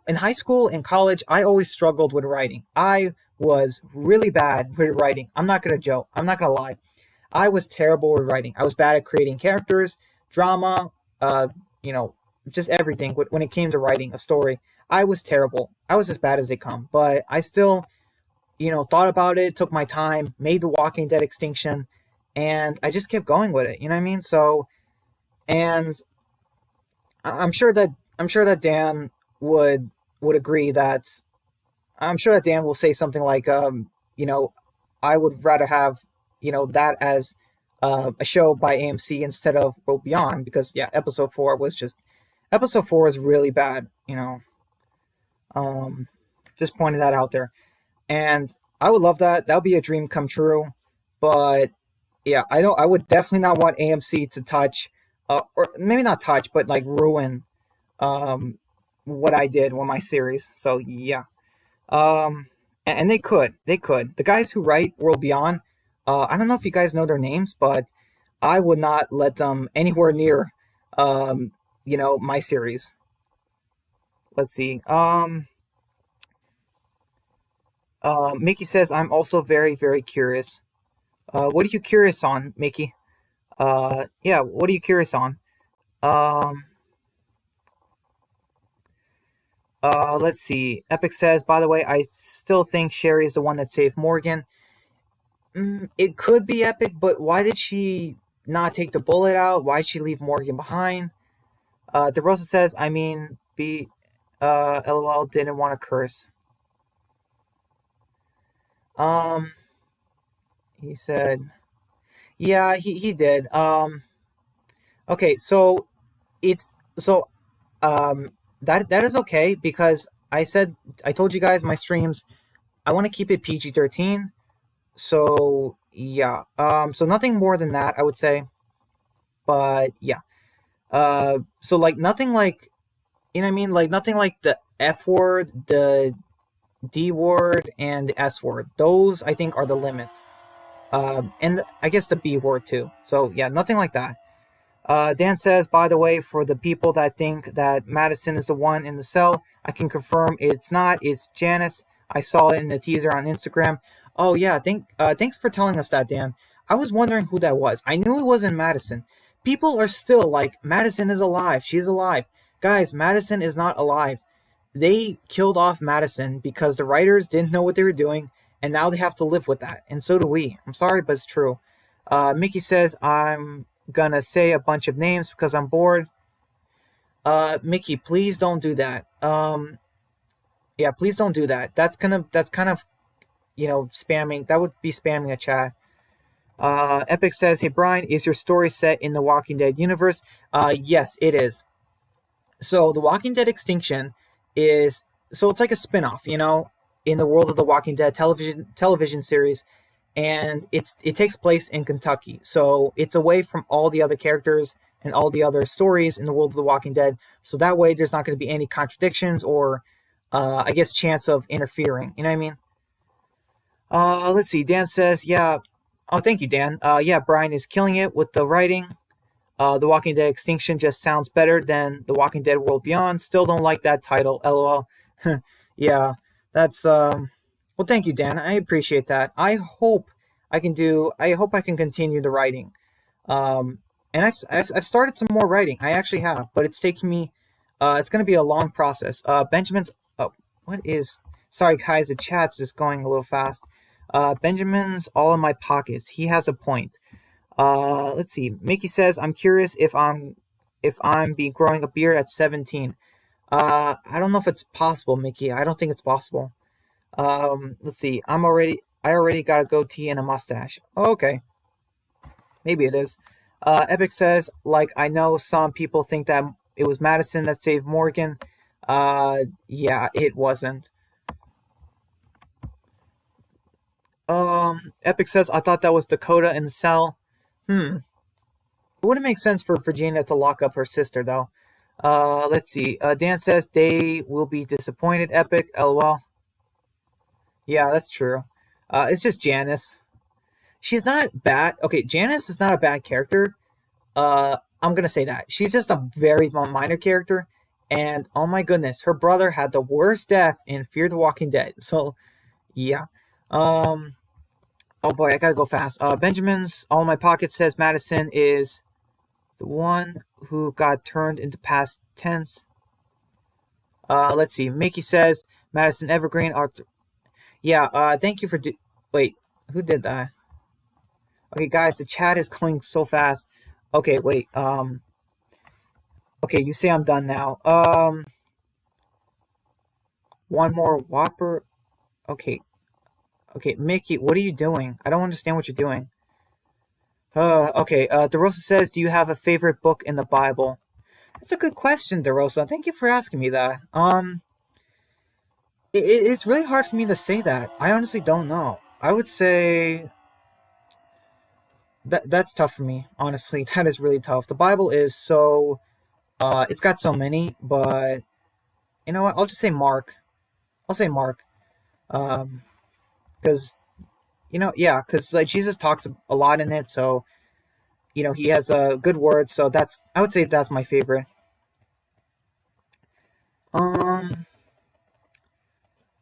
In high school and college, I always struggled with writing. I was really bad with writing. I'm not gonna joke. I'm not gonna lie. I was terrible with writing. I was bad at creating characters, drama, uh, you know, just everything. When it came to writing a story, I was terrible. I was as bad as they come. But I still, thought about it, took my time, made The Walking Dead Extinction, and I just kept going with it. You know what I mean? So, and I'm sure that Dan would agree that I'm sure that Dan will say something like, I would rather have that as a show by AMC instead of World Beyond because yeah, episode 4 was really bad. Just pointing that out there, and I would love that. That would be a dream come true, but yeah, I would definitely not want AMC to touch, or maybe not touch, but like ruin what I did with my series. So yeah, and they could. The guys who write World Beyond, I don't know if you guys know their names, but I would not let them anywhere near, my series. Let's see. Mickey says, I'm also very, very curious. What are you curious on, Mickey? Yeah, what are you curious on? Let's see. Epic says, by the way, I still think Sherry is the one that saved Morgan. It could be Epic, but why did she not take the bullet out? Why did she leave Morgan behind? DeRosa says, I mean, LOL didn't want to curse. He said, yeah, he did. Okay, so that is okay because I told you guys my streams, I want to keep it PG-13. So yeah, so nothing more than that, I would say. But yeah, so like nothing like, you know what I mean, like nothing like the F word, the D word, and the S word. Those I think are the limit. And I guess the B word too. So yeah, nothing like that. Dan says, by the way, for the people that think that Madison is the one in the cell, I can confirm it's not. It's Janice. I saw it in the teaser on Instagram. Oh yeah, thanks for telling us that, Dan. I was wondering who that was. I knew it wasn't Madison. People are still like, Madison is alive. She's alive. Guys, Madison is not alive. They killed off Madison because the writers didn't know what they were doing, and now they have to live with that. And so do we. I'm sorry, but it's true. Mickey says, I'm gonna say a bunch of names because I'm bored. Mickey, please don't do that. Yeah, please don't do that. That's kind of spamming. That would be spamming a chat. Epic says, hey Brian, is your story set in the Walking Dead universe? Yes, it is. So the Walking Dead Extinction it's like a spin-off, in the world of the Walking Dead television series, and it takes place in Kentucky. So it's away from all the other characters and all the other stories in the world of the Walking Dead. So that way there's not going to be any contradictions or I guess chance of interfering. You know what I mean? Let's see. Dan says, yeah. Oh, thank you, Dan. Yeah, Brian is killing it with the writing. The Walking Dead Extinction just sounds better than The Walking Dead World Beyond. Still don't like that title, LOL. Yeah, that's well, thank you, Dan. I appreciate that. I hope I can continue the writing. And I've started some more writing. I actually have, but it's taking me. It's going to be a long process. Benjamin's. Oh, what is? Sorry, guys. The chat's just going a little fast. Benjamin's all in my pockets. He has a point. Let's see. Mickey says, I'm curious if I'm be growing a beard at 17. I don't know if it's possible, Mickey. I don't think it's possible. Let's see. I already got a goatee and a mustache. Oh, okay. Maybe it is. Epic says, like, I know some people think that it was Madison that saved Morgan. Yeah, it wasn't. Epic says, I thought that was Dakota in the cell. It wouldn't make sense for Virginia to lock up her sister, though. Let's see. Dan says, they will be disappointed, Epic. LOL. Yeah, that's true. It's just Janice. She's not bad. Okay, Janice is not a bad character. I'm gonna say that. She's just a very minor character. And, oh my goodness, her brother had the worst death in Fear the Walking Dead. So, yeah. Oh boy, I gotta go fast. Benjamin's All in My Pocket says Madison is the one who got turned into past tense. Let's see. Mickey says Madison Evergreen. Thank you for... Wait, who did that? Okay, guys, the chat is going so fast. Okay, wait. Okay, you say I'm done now. One more Whopper. Okay, Mickey, what are you doing? I don't understand what you're doing. Okay, DeRosa says, do you have a favorite book in the Bible? That's a good question, DeRosa. Thank you for asking me that. It's really hard for me to say that. I honestly don't know. I would say that's tough for me, honestly. That is really tough. The Bible is so... it's got so many, but... You know what? I'll just say Mark. I'll say Mark. Because... because like Jesus talks a lot in it, so he has a good word. So I would say that's my favorite.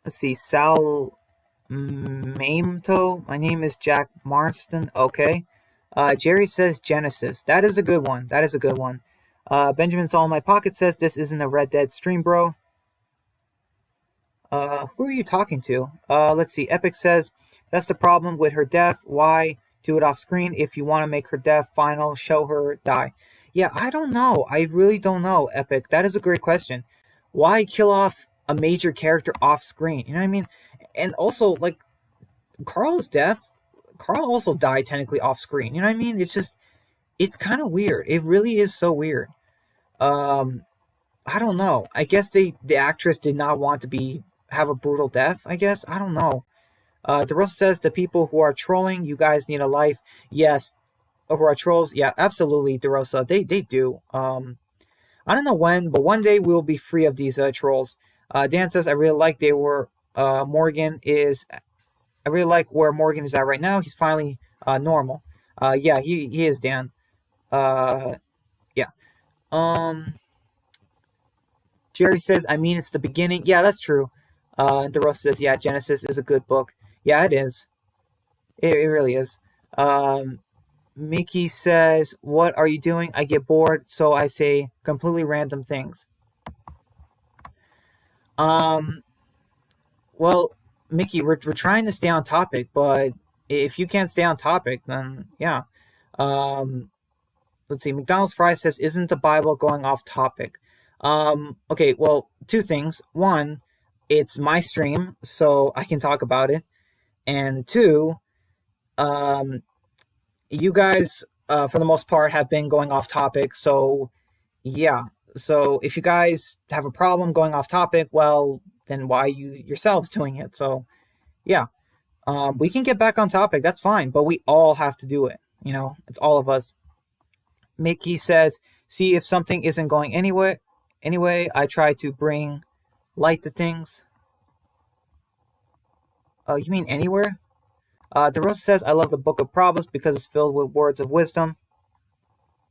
Let's see, Sal Mamto. My name is Jack Marston. Okay. Jerry says Genesis. That is a good one. Benjamin's All in My Pocket says this isn't a Red Dead stream, bro. Who are you talking to? Let's see. Epic says, that's the problem with her death. Why do it off screen? If you want to make her death final, show her die. Yeah, I don't know. I really don't know, Epic. That is a great question. Why kill off a major character off screen? You know what I mean? And also, like, Carl's death, Carl also died technically off screen. You know what I mean? It's kind of weird. It really is so weird. I don't know. I guess the actress did not want to have a brutal death, I guess. I don't know. DeRosa says, the people who are trolling, you guys need a life. Yes. Who are trolls? Yeah, absolutely, DeRosa. They do. I don't know when, but one day we'll be free of these trolls. Dan says, I really like Morgan is... I really like where Morgan is at right now. He's finally normal. Yeah, he is, Dan. Yeah. Jerry says, I mean, it's the beginning. Yeah, that's true. DeRosa says, yeah, Genesis is a good book. Yeah, it is. It really is. Mickey says, what are you doing? I get bored, so I say completely random things. Well, Mickey, we're trying to stay on topic, but if you can't stay on topic, then yeah. Let's see. McDonald's Fry says, isn't the Bible going off topic? Okay, well, two things. One, it's my stream, so I can talk about it. And two, you guys, for the most part, have been going off topic. So, yeah. So if you guys have a problem going off topic, well, then why are you yourselves doing it? So, yeah. We can get back on topic. That's fine. But we all have to do it. It's all of us. Mickey says, see if something isn't going anywhere. Anyway, I try to bring light to things. You mean anywhere? DeRosa says, I love the Book of Proverbs because it's filled with words of wisdom.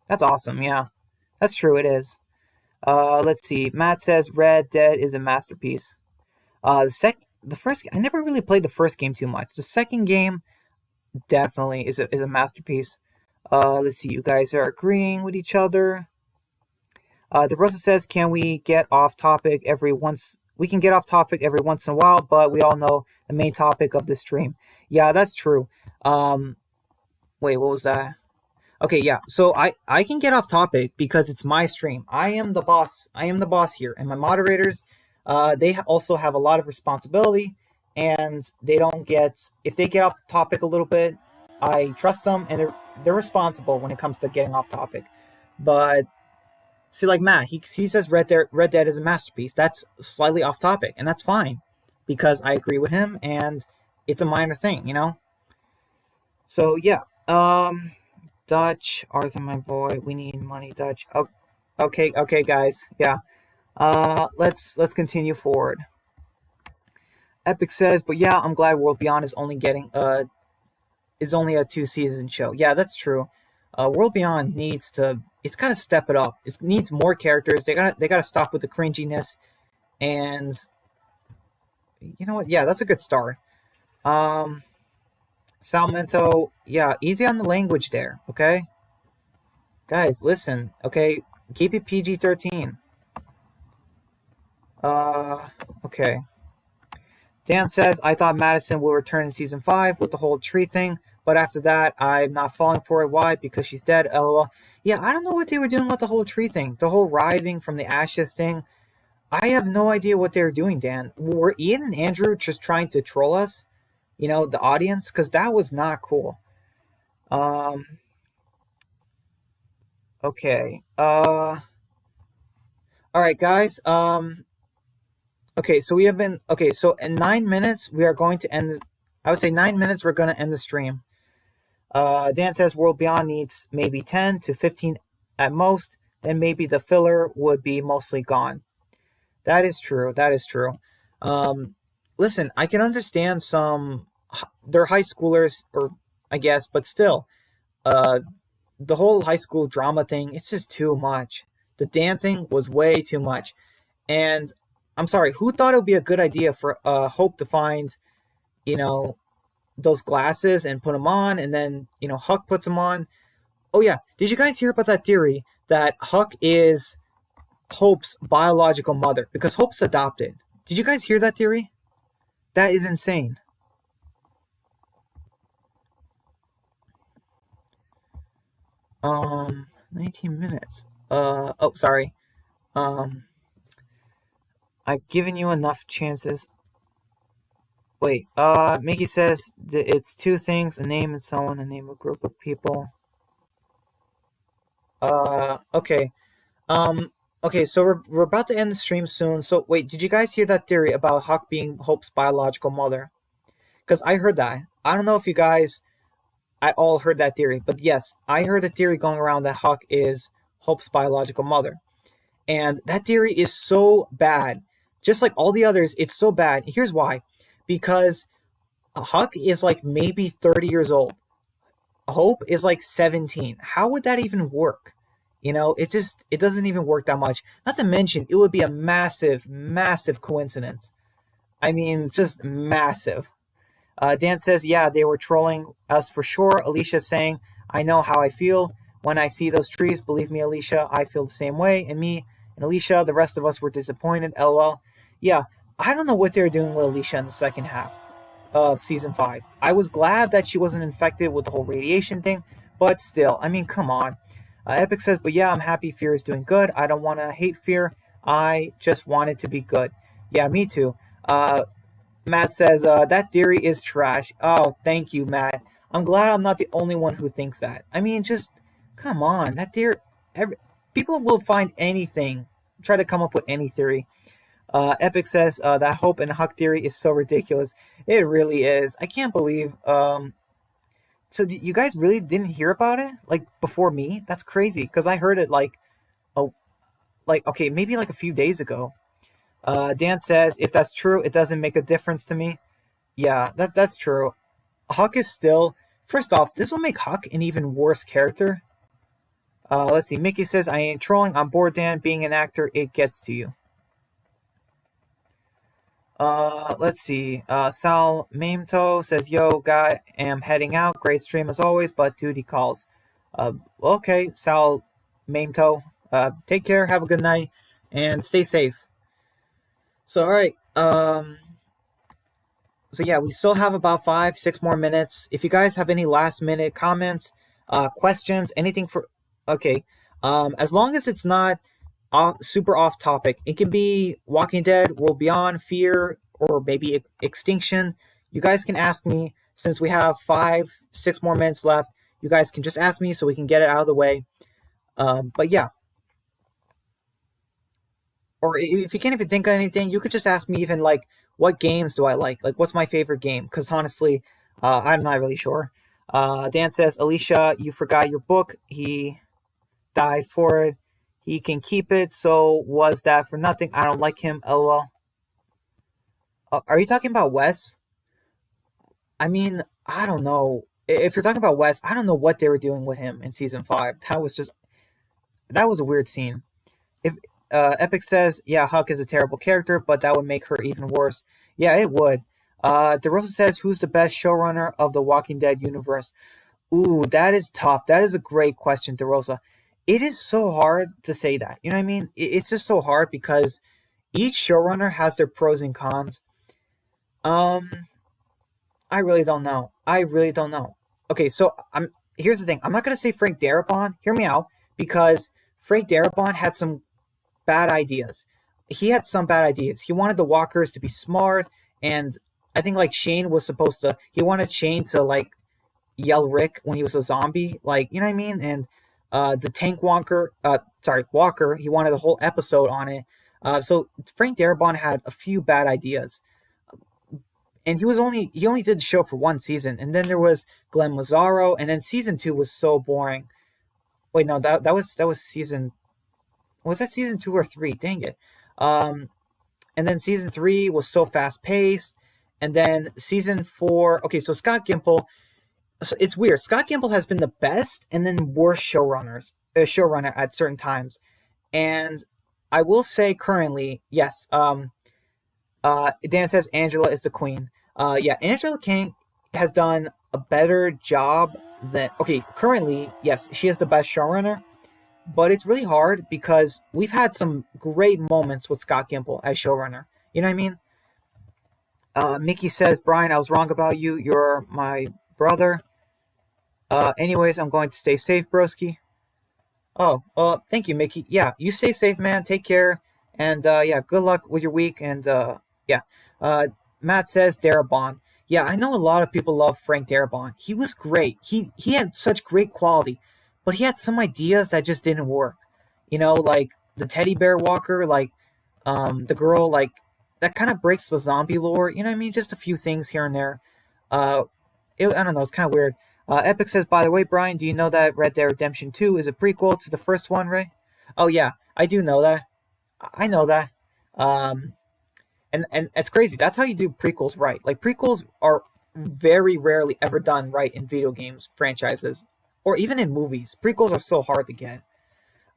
That's awesome, yeah. That's true, it is. Let's see. Matt says, Red Dead is a masterpiece. The first, I never really played the first game too much. The second game definitely is a masterpiece. Let's see. You guys are agreeing with each other. DeRosa says, can we get off topic we can get off topic every once in a while, but we all know the main topic of the stream. Yeah, that's true. Wait, what was that? Okay, yeah. So I can get off topic because it's my stream. I am the boss. I am the boss here, and my moderators, they also have a lot of responsibility, and they don't get if they get off topic a little bit. I trust them, and they're responsible when it comes to getting off topic. But see, like Matt, he says Red Dead is a masterpiece. That's slightly off topic, and that's fine because I agree with him, and it's a minor thing, you know. So yeah, Dutch, Arthur, my boy, we need money, Dutch. Oh, okay, guys, yeah. Let's continue forward. Epic says, but yeah, I'm glad World Beyond is only a 2-season show. Yeah, that's true. World Beyond it's gotta step it up. It needs more characters. They gotta stop with the cringiness, and you know what? Yeah, that's a good start. Salmento, yeah, easy on the language there, okay? Guys, listen, okay? Keep it PG-13. Okay. Dan says, I thought Madison will return in season 5 with the whole tree thing, but after that, I'm not falling for it. Why? Because she's dead, lol. Yeah, I don't know what they were doing with the whole tree thing. The whole rising from the ashes thing. I have no idea what they were doing, Dan. Were Ian and Andrew just trying to troll us? You know, the audience? Because that was not cool. Okay. Alright, guys. Okay, so we have been... Okay, so in 9 minutes, we are going to end... I would say 9 minutes, we're going to end the stream. Dan says World Beyond needs maybe 10 to 15 at most. Then maybe the filler would be mostly gone. That is true. That is true. Listen, I can understand some... They're high schoolers, or I guess, but still. The whole high school drama thing, it's just too much. The dancing was way too much. And I'm sorry, who thought it would be a good idea for Hope to find, you know, those glasses and put them on, and then, you know, Huck puts them on? Oh yeah, did you guys hear about that theory that Huck is Hope's biological mother? Because Hope's adopted. Did you guys hear that theory? That is insane. 19 minutes. Oh, sorry. I've given you enough chances. Wait, Mickey says that it's two things, a name and someone, a name of a group of people. Okay. Okay, so we're about to end the stream soon. So, wait, did you guys hear that theory about Huck being Hope's biological mother? Because I heard that. I don't know if you guys... I all heard that theory, but yes, I heard a theory going around that Huck is Hope's biological mother. And that theory is so bad. Just like all the others, it's so bad. Here's why. Because Huck is like maybe 30 years old. Hope is like 17. How would that even work? You know, it doesn't even work that much. Not to mention, it would be a massive, massive coincidence. I mean, just massive. Dan says, yeah, they were trolling us for sure. Alicia's saying, I know how I feel when I see those trees. Believe me, Alicia, I feel the same way. And me and Alicia, the rest of us were disappointed. LOL. Yeah, I don't know what they were doing with Alicia in the second half of season 5. I was glad that she wasn't infected with the whole radiation thing, but still, I mean, come on. Epic says, but yeah, I'm happy Fear is doing good. I don't want to hate Fear. I just want it to be good. Yeah, me too. Matt says, that theory is trash. Oh, thank you, Matt. I'm glad I'm not the only one who thinks that. I mean, just, come on. That theory... people will find anything. Try to come up with any theory. Epic says, that Hope and Huck theory is so ridiculous. It really is. I can't believe... So you guys really didn't hear about it? Like, before me? That's crazy, because I heard it, okay, maybe like a few days ago. Dan says, if that's true, it doesn't make a difference to me. Yeah, that's true. Huck is still... First off, this will make Huck an even worse character. Let's see. Mickey says, I ain't trolling. I'm bored, Dan. Being an actor, it gets to you. Let's see. Sal Mamto says, yo, guy, am heading out. Great stream as always, but duty calls. Okay, Sal Mamto. Take care, have a good night, and stay safe. So, alright, so yeah, we still have about 5-6 more minutes. If you guys have any last minute comments, questions, anything for. Okay, as long as it's not super off topic, it can be Walking Dead, World Beyond, Fear, or maybe Extinction. You guys can ask me since we have 5, 6 more minutes left. You guys can just ask me so we can get it out of the way. But yeah. Or if you can't even think of anything, you could just ask me even like, what games do I like? Like, what's my favorite game? Because honestly, I'm not really sure. Dan says, Alicia, you forgot your book. He died for it. He can keep it. So was that for nothing? I don't like him. LOL. Are you talking about Wes? I mean, I don't know. If you're talking about Wes, I don't know what they were doing with him in season 5. That was a weird scene. If Epic says, yeah, Huck is a terrible character, but that would make her even worse. Yeah, it would. DeRosa says, who's the best showrunner of the Walking Dead universe? Ooh, that is tough. That is a great question, DeRosa. It is so hard to say that. You know what I mean? It's just so hard because each showrunner has their pros and cons. I really don't know. Okay, so here's the thing. I'm not gonna say Frank Darabont. Hear me out, because Frank Darabont had some bad ideas. He had some bad ideas. He wanted the walkers to be smart, and I think like Shane was supposed to. He wanted Shane to like yell Rick when he was a zombie, like, you know what I mean? And the tank Walker, he wanted a whole episode on it. So Frank Darabont had a few bad ideas, and he only did the show for 1 season, and then there was Glenn Mazzaro, and then season 2 was so boring. Wait, no, that was season. Was that season 2 or 3? Dang it. And then season 3 was so fast paced, and then season 4. Okay, so Scott Gimple. So it's weird. Scott Gimple has been the best and then worst showrunner at certain times, and I will say currently, yes. Dan says Angela is the queen. Yeah, Angela King has done a better job than. Okay, currently, yes, she is the best showrunner, but it's really hard because we've had some great moments with Scott Gimple as showrunner. You know what I mean? Mickey says, Brian, I was wrong about you. You're my brother. Anyways, I'm going to stay safe, broski. Oh, thank you, Mickey. Yeah, you stay safe, man. Take care. And, yeah, good luck with your week. And, yeah. Matt says Darabont. Yeah, I know a lot of people love Frank Darabont. He was great. He had such great quality, but he had some ideas that just didn't work. You know, like the teddy bear walker, like the girl, like that kind of breaks the zombie lore. You know what I mean? Just a few things here and there. I don't know. It's kind of weird. Epic says, by the way, Brian, do you know that Red Dead Redemption 2 is a prequel to the first one, Ray? Oh, yeah, I do know that. I know that. And it's crazy. That's how you do prequels right. Like, prequels are very rarely ever done right in video games franchises, or even in movies. Prequels are so hard to get.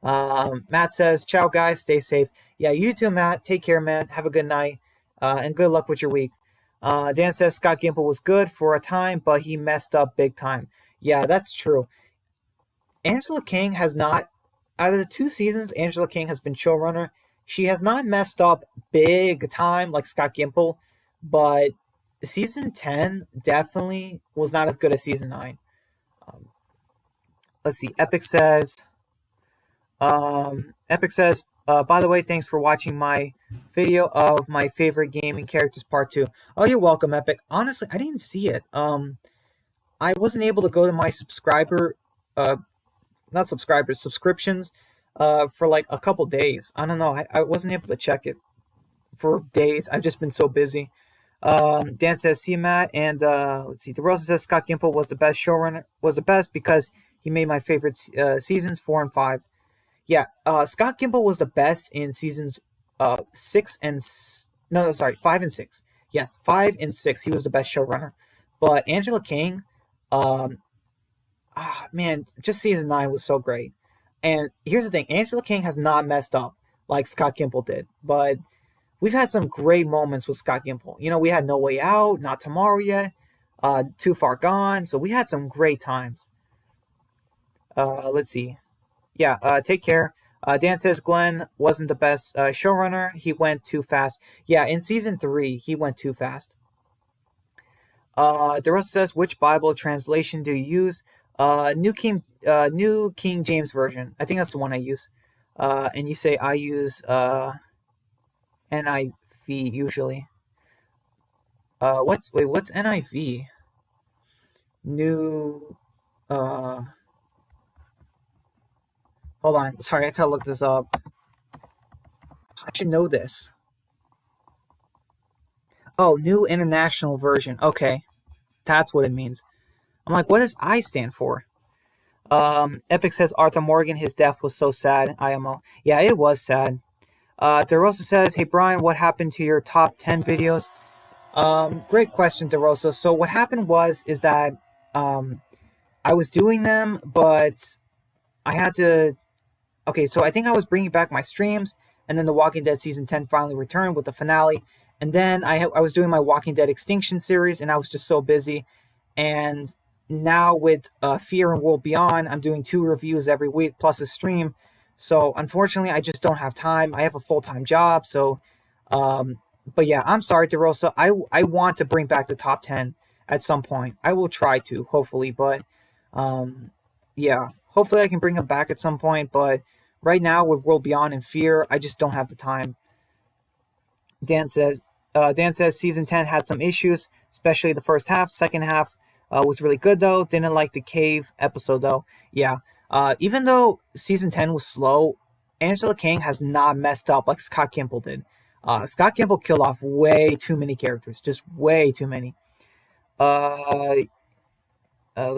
Matt says, ciao, guys. Stay safe. Yeah, you too, Matt. Take care, man. Have a good night. And good luck with your week. Dan says Scott Gimple was good for a time, but he messed up big time. Yeah, that's true. Angela King has not, out of the 2 seasons Angela King has been showrunner, she has not messed up big time like Scott Gimple, but season 10 definitely was not as good as season 9. Let's see. Epic says, by the way, thanks for watching my video of my favorite gaming characters part 2. Oh, you're welcome, Epic. Honestly, I didn't see it. I wasn't able to go to my subscriptions for like a couple days. I don't know. I wasn't able to check it for days. I've just been so busy. Dan says, see Matt, and let's see. DeRosa says Scott Gimple was the best showrunner, because he made my favorite seasons 4 and 5. Yeah, Scott Gimple was the best in seasons 5 and 6. Yes, 5 and 6. He was the best showrunner. But Angela King, man, just season 9 was so great. And here's the thing, Angela King has not messed up like Scott Gimple did. But we've had some great moments with Scott Gimple. You know, we had No Way Out, Not Tomorrow Yet, Too Far Gone. So we had some great times. Let's see. Yeah, take care. Dan says Glenn wasn't the best showrunner. He went too fast. Yeah, in season 3, he went too fast. DeRosa says, which Bible translation do you use? New King James Version. I think that's the one I use. And you say I use NIV usually. What's NIV? New. Hold on. Sorry, I gotta look this up. I should know this. Oh, New International Version. Okay, that's what it means. I'm like, what does I stand for? Epic says Arthur Morgan, his death was so sad. IMO. Yeah, it was sad. DeRosa says, hey Brian, what happened to your top 10 videos? Great question, DeRosa. So what happened is that I was doing them, but I had to. Okay, so I think I was bringing back my streams, and then The Walking Dead Season 10 finally returned with the finale. And then I was doing my Walking Dead Extinction series, and I was just so busy. And now with Fear and World Beyond, I'm doing 2 reviews every week plus a stream. So unfortunately, I just don't have time. I have a full-time job, so... but yeah, I'm sorry, DeRosa. I want to bring back the top 10 at some point. I will try to, hopefully, but... yeah, hopefully I can bring them back at some point, but right now with World Beyond and Fear, I just don't have the time. Dan says Season 10 had some issues, especially the first half. Second half was really good, though. Didn't like the cave episode, though. Yeah, even though Season 10 was slow, Angela Kang has not messed up like Scott Gimple did. Scott Gimple killed off way too many characters, just way too many. Let's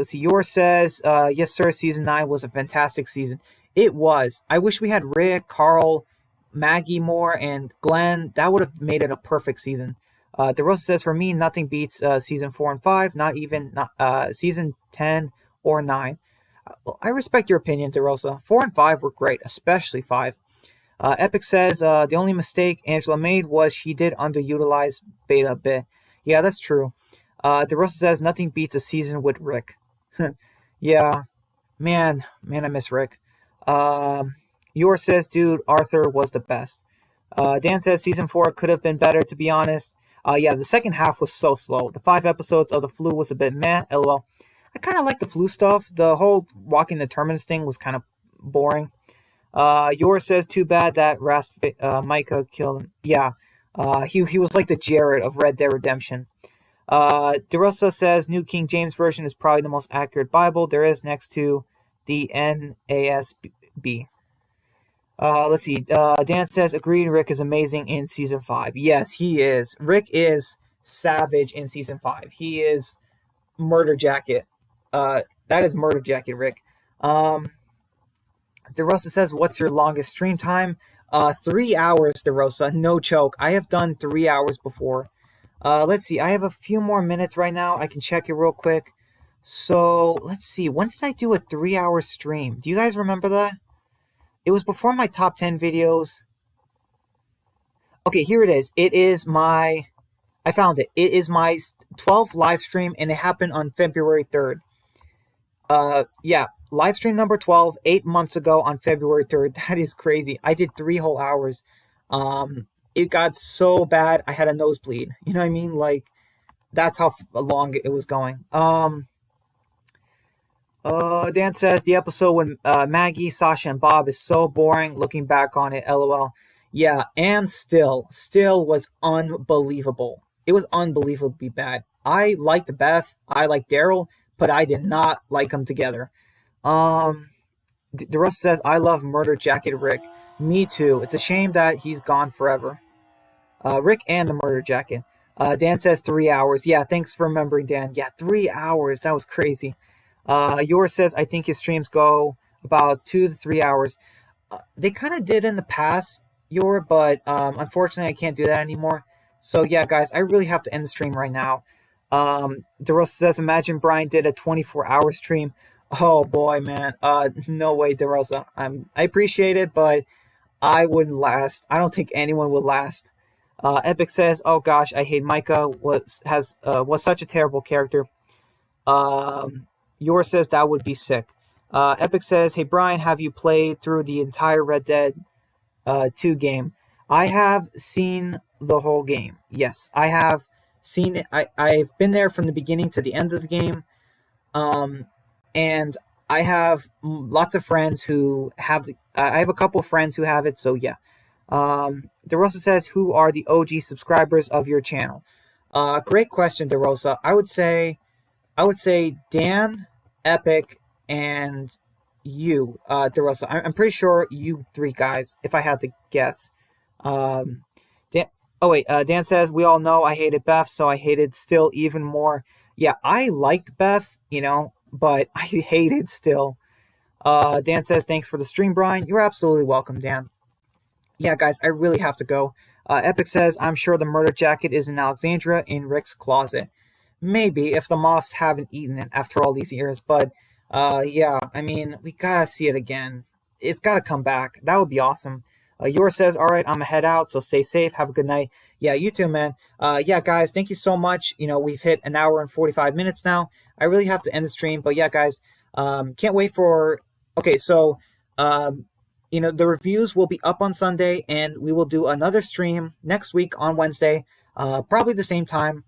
see. Yours says, yes, sir, Season 9 was a fantastic season. It was. I wish we had Rick, Carl, Maggie more, and Glenn. That would have made it a perfect season. DeRosa says, for me, nothing beats Season 4 and 5, not even Season 10 or 9. I respect your opinion, DeRosa. 4 and 5 were great, especially 5. Epic says, the only mistake Angela made was she did underutilize Beta a bit. Yeah, that's true. DeRosa says, nothing beats a season with Rick. Yeah, man, I miss Rick. Yours says, dude, Arthur was the best. Dan says, season 4 could have been better, to be honest. Yeah, the second half was so slow. The 5 episodes of the flu was a bit meh, lol. I kind of like the flu stuff. The whole walking the terminus thing was kind of boring. Yours says, too bad that Micah killed him. Yeah, he was like the Jared of Red Dead Redemption. DeRosa says, New King James Version is probably the most accurate Bible there is next to the NASB. Let's see. Dan says, agreed, Rick is amazing in Season 5. Yes, he is. Rick is savage in Season 5. He is Murder Jacket. That is Murder Jacket, Rick. DeRosa says, what's your longest stream time? 3 hours, DeRosa. No choke. I have done 3 hours before. Let's see. I have a few more minutes right now. I can check it real quick. So, let's see. When did I do a 3-hour stream? Do you guys remember that? It was before my top 10 videos. Okay, here it is. I found it. It is my 12th live stream, and it happened on February 3rd. Yeah, live stream number 12, 8 months ago on February 3rd. That is crazy. I did 3 whole hours. It got so bad, I had a nosebleed. You know what I mean? Like, that's how long it was going. Dan says, the episode with Maggie, Sasha, and Bob is so boring. Looking back on it, LOL. Yeah, and still was unbelievable. It was unbelievably bad. I liked Beth, I liked Daryl, but I did not like them together. DeRosa says, I love Murder Jacket Rick. Me too. It's a shame that he's gone forever. Rick and the Murder Jacket. Dan says 3 hours. Yeah, thanks for remembering, Dan. Yeah, 3 hours. That was crazy. Yours says, I think his streams go about 2 to 3 hours. They kind of did in the past, but unfortunately I can't do that anymore. So yeah, guys, I really have to end the stream right now. DeRosa says, imagine Brian did a 24-hour stream. Oh boy, man. No way, DeRosa. I appreciate it, but I wouldn't last. I don't think anyone would last. Epic says, oh gosh, I hate Micah. Was such a terrible character. Yours says that would be sick. Epic says, hey Brian, have you played through the entire Red Dead 2 game? I have seen the whole game. Yes, I have seen it. I've been there from the beginning to the end of the game. and I have lots of friends who have. I have a couple of friends who have it. So yeah. DeRosa says, "Who are the OG subscribers of your channel?" Great question, DeRosa. I would say Dan, Epic, and you, DeRosa. I'm pretty sure you three guys, if I had to guess. Um, Dan, oh wait, Dan says, "We all know I hated Beth, so I hated still even more." Yeah, I liked Beth, but I hated still. Dan says, "Thanks for the stream, Brian." You're absolutely welcome, Dan. Yeah, guys, I really have to go. Epic says, "I'm sure the murder jacket is in Alexandria in Rick's closet." Maybe, if the moths haven't eaten it after all these years. But yeah, I mean, we gotta see it again. It's gotta come back. That would be awesome. Yours says, "All right, I'm gonna head out, so stay safe. Have a good night." Yeah, you too, man. Yeah, guys, thank you so much. We've hit an hour and 45 minutes now. I really have to end the stream, but yeah, guys, can't wait for. Okay, so um, the reviews will be up on Sunday, and we will do another stream next week on Wednesday, probably the same time,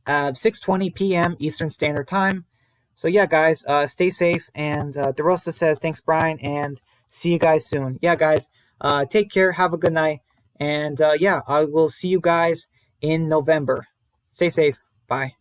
6:20 p.m. Eastern Standard Time. So yeah, guys, stay safe. And DeRosa says, "Thanks, Brian, and see you guys soon." Yeah, guys, take care. Have a good night. And yeah, I will see you guys in November. Stay safe. Bye.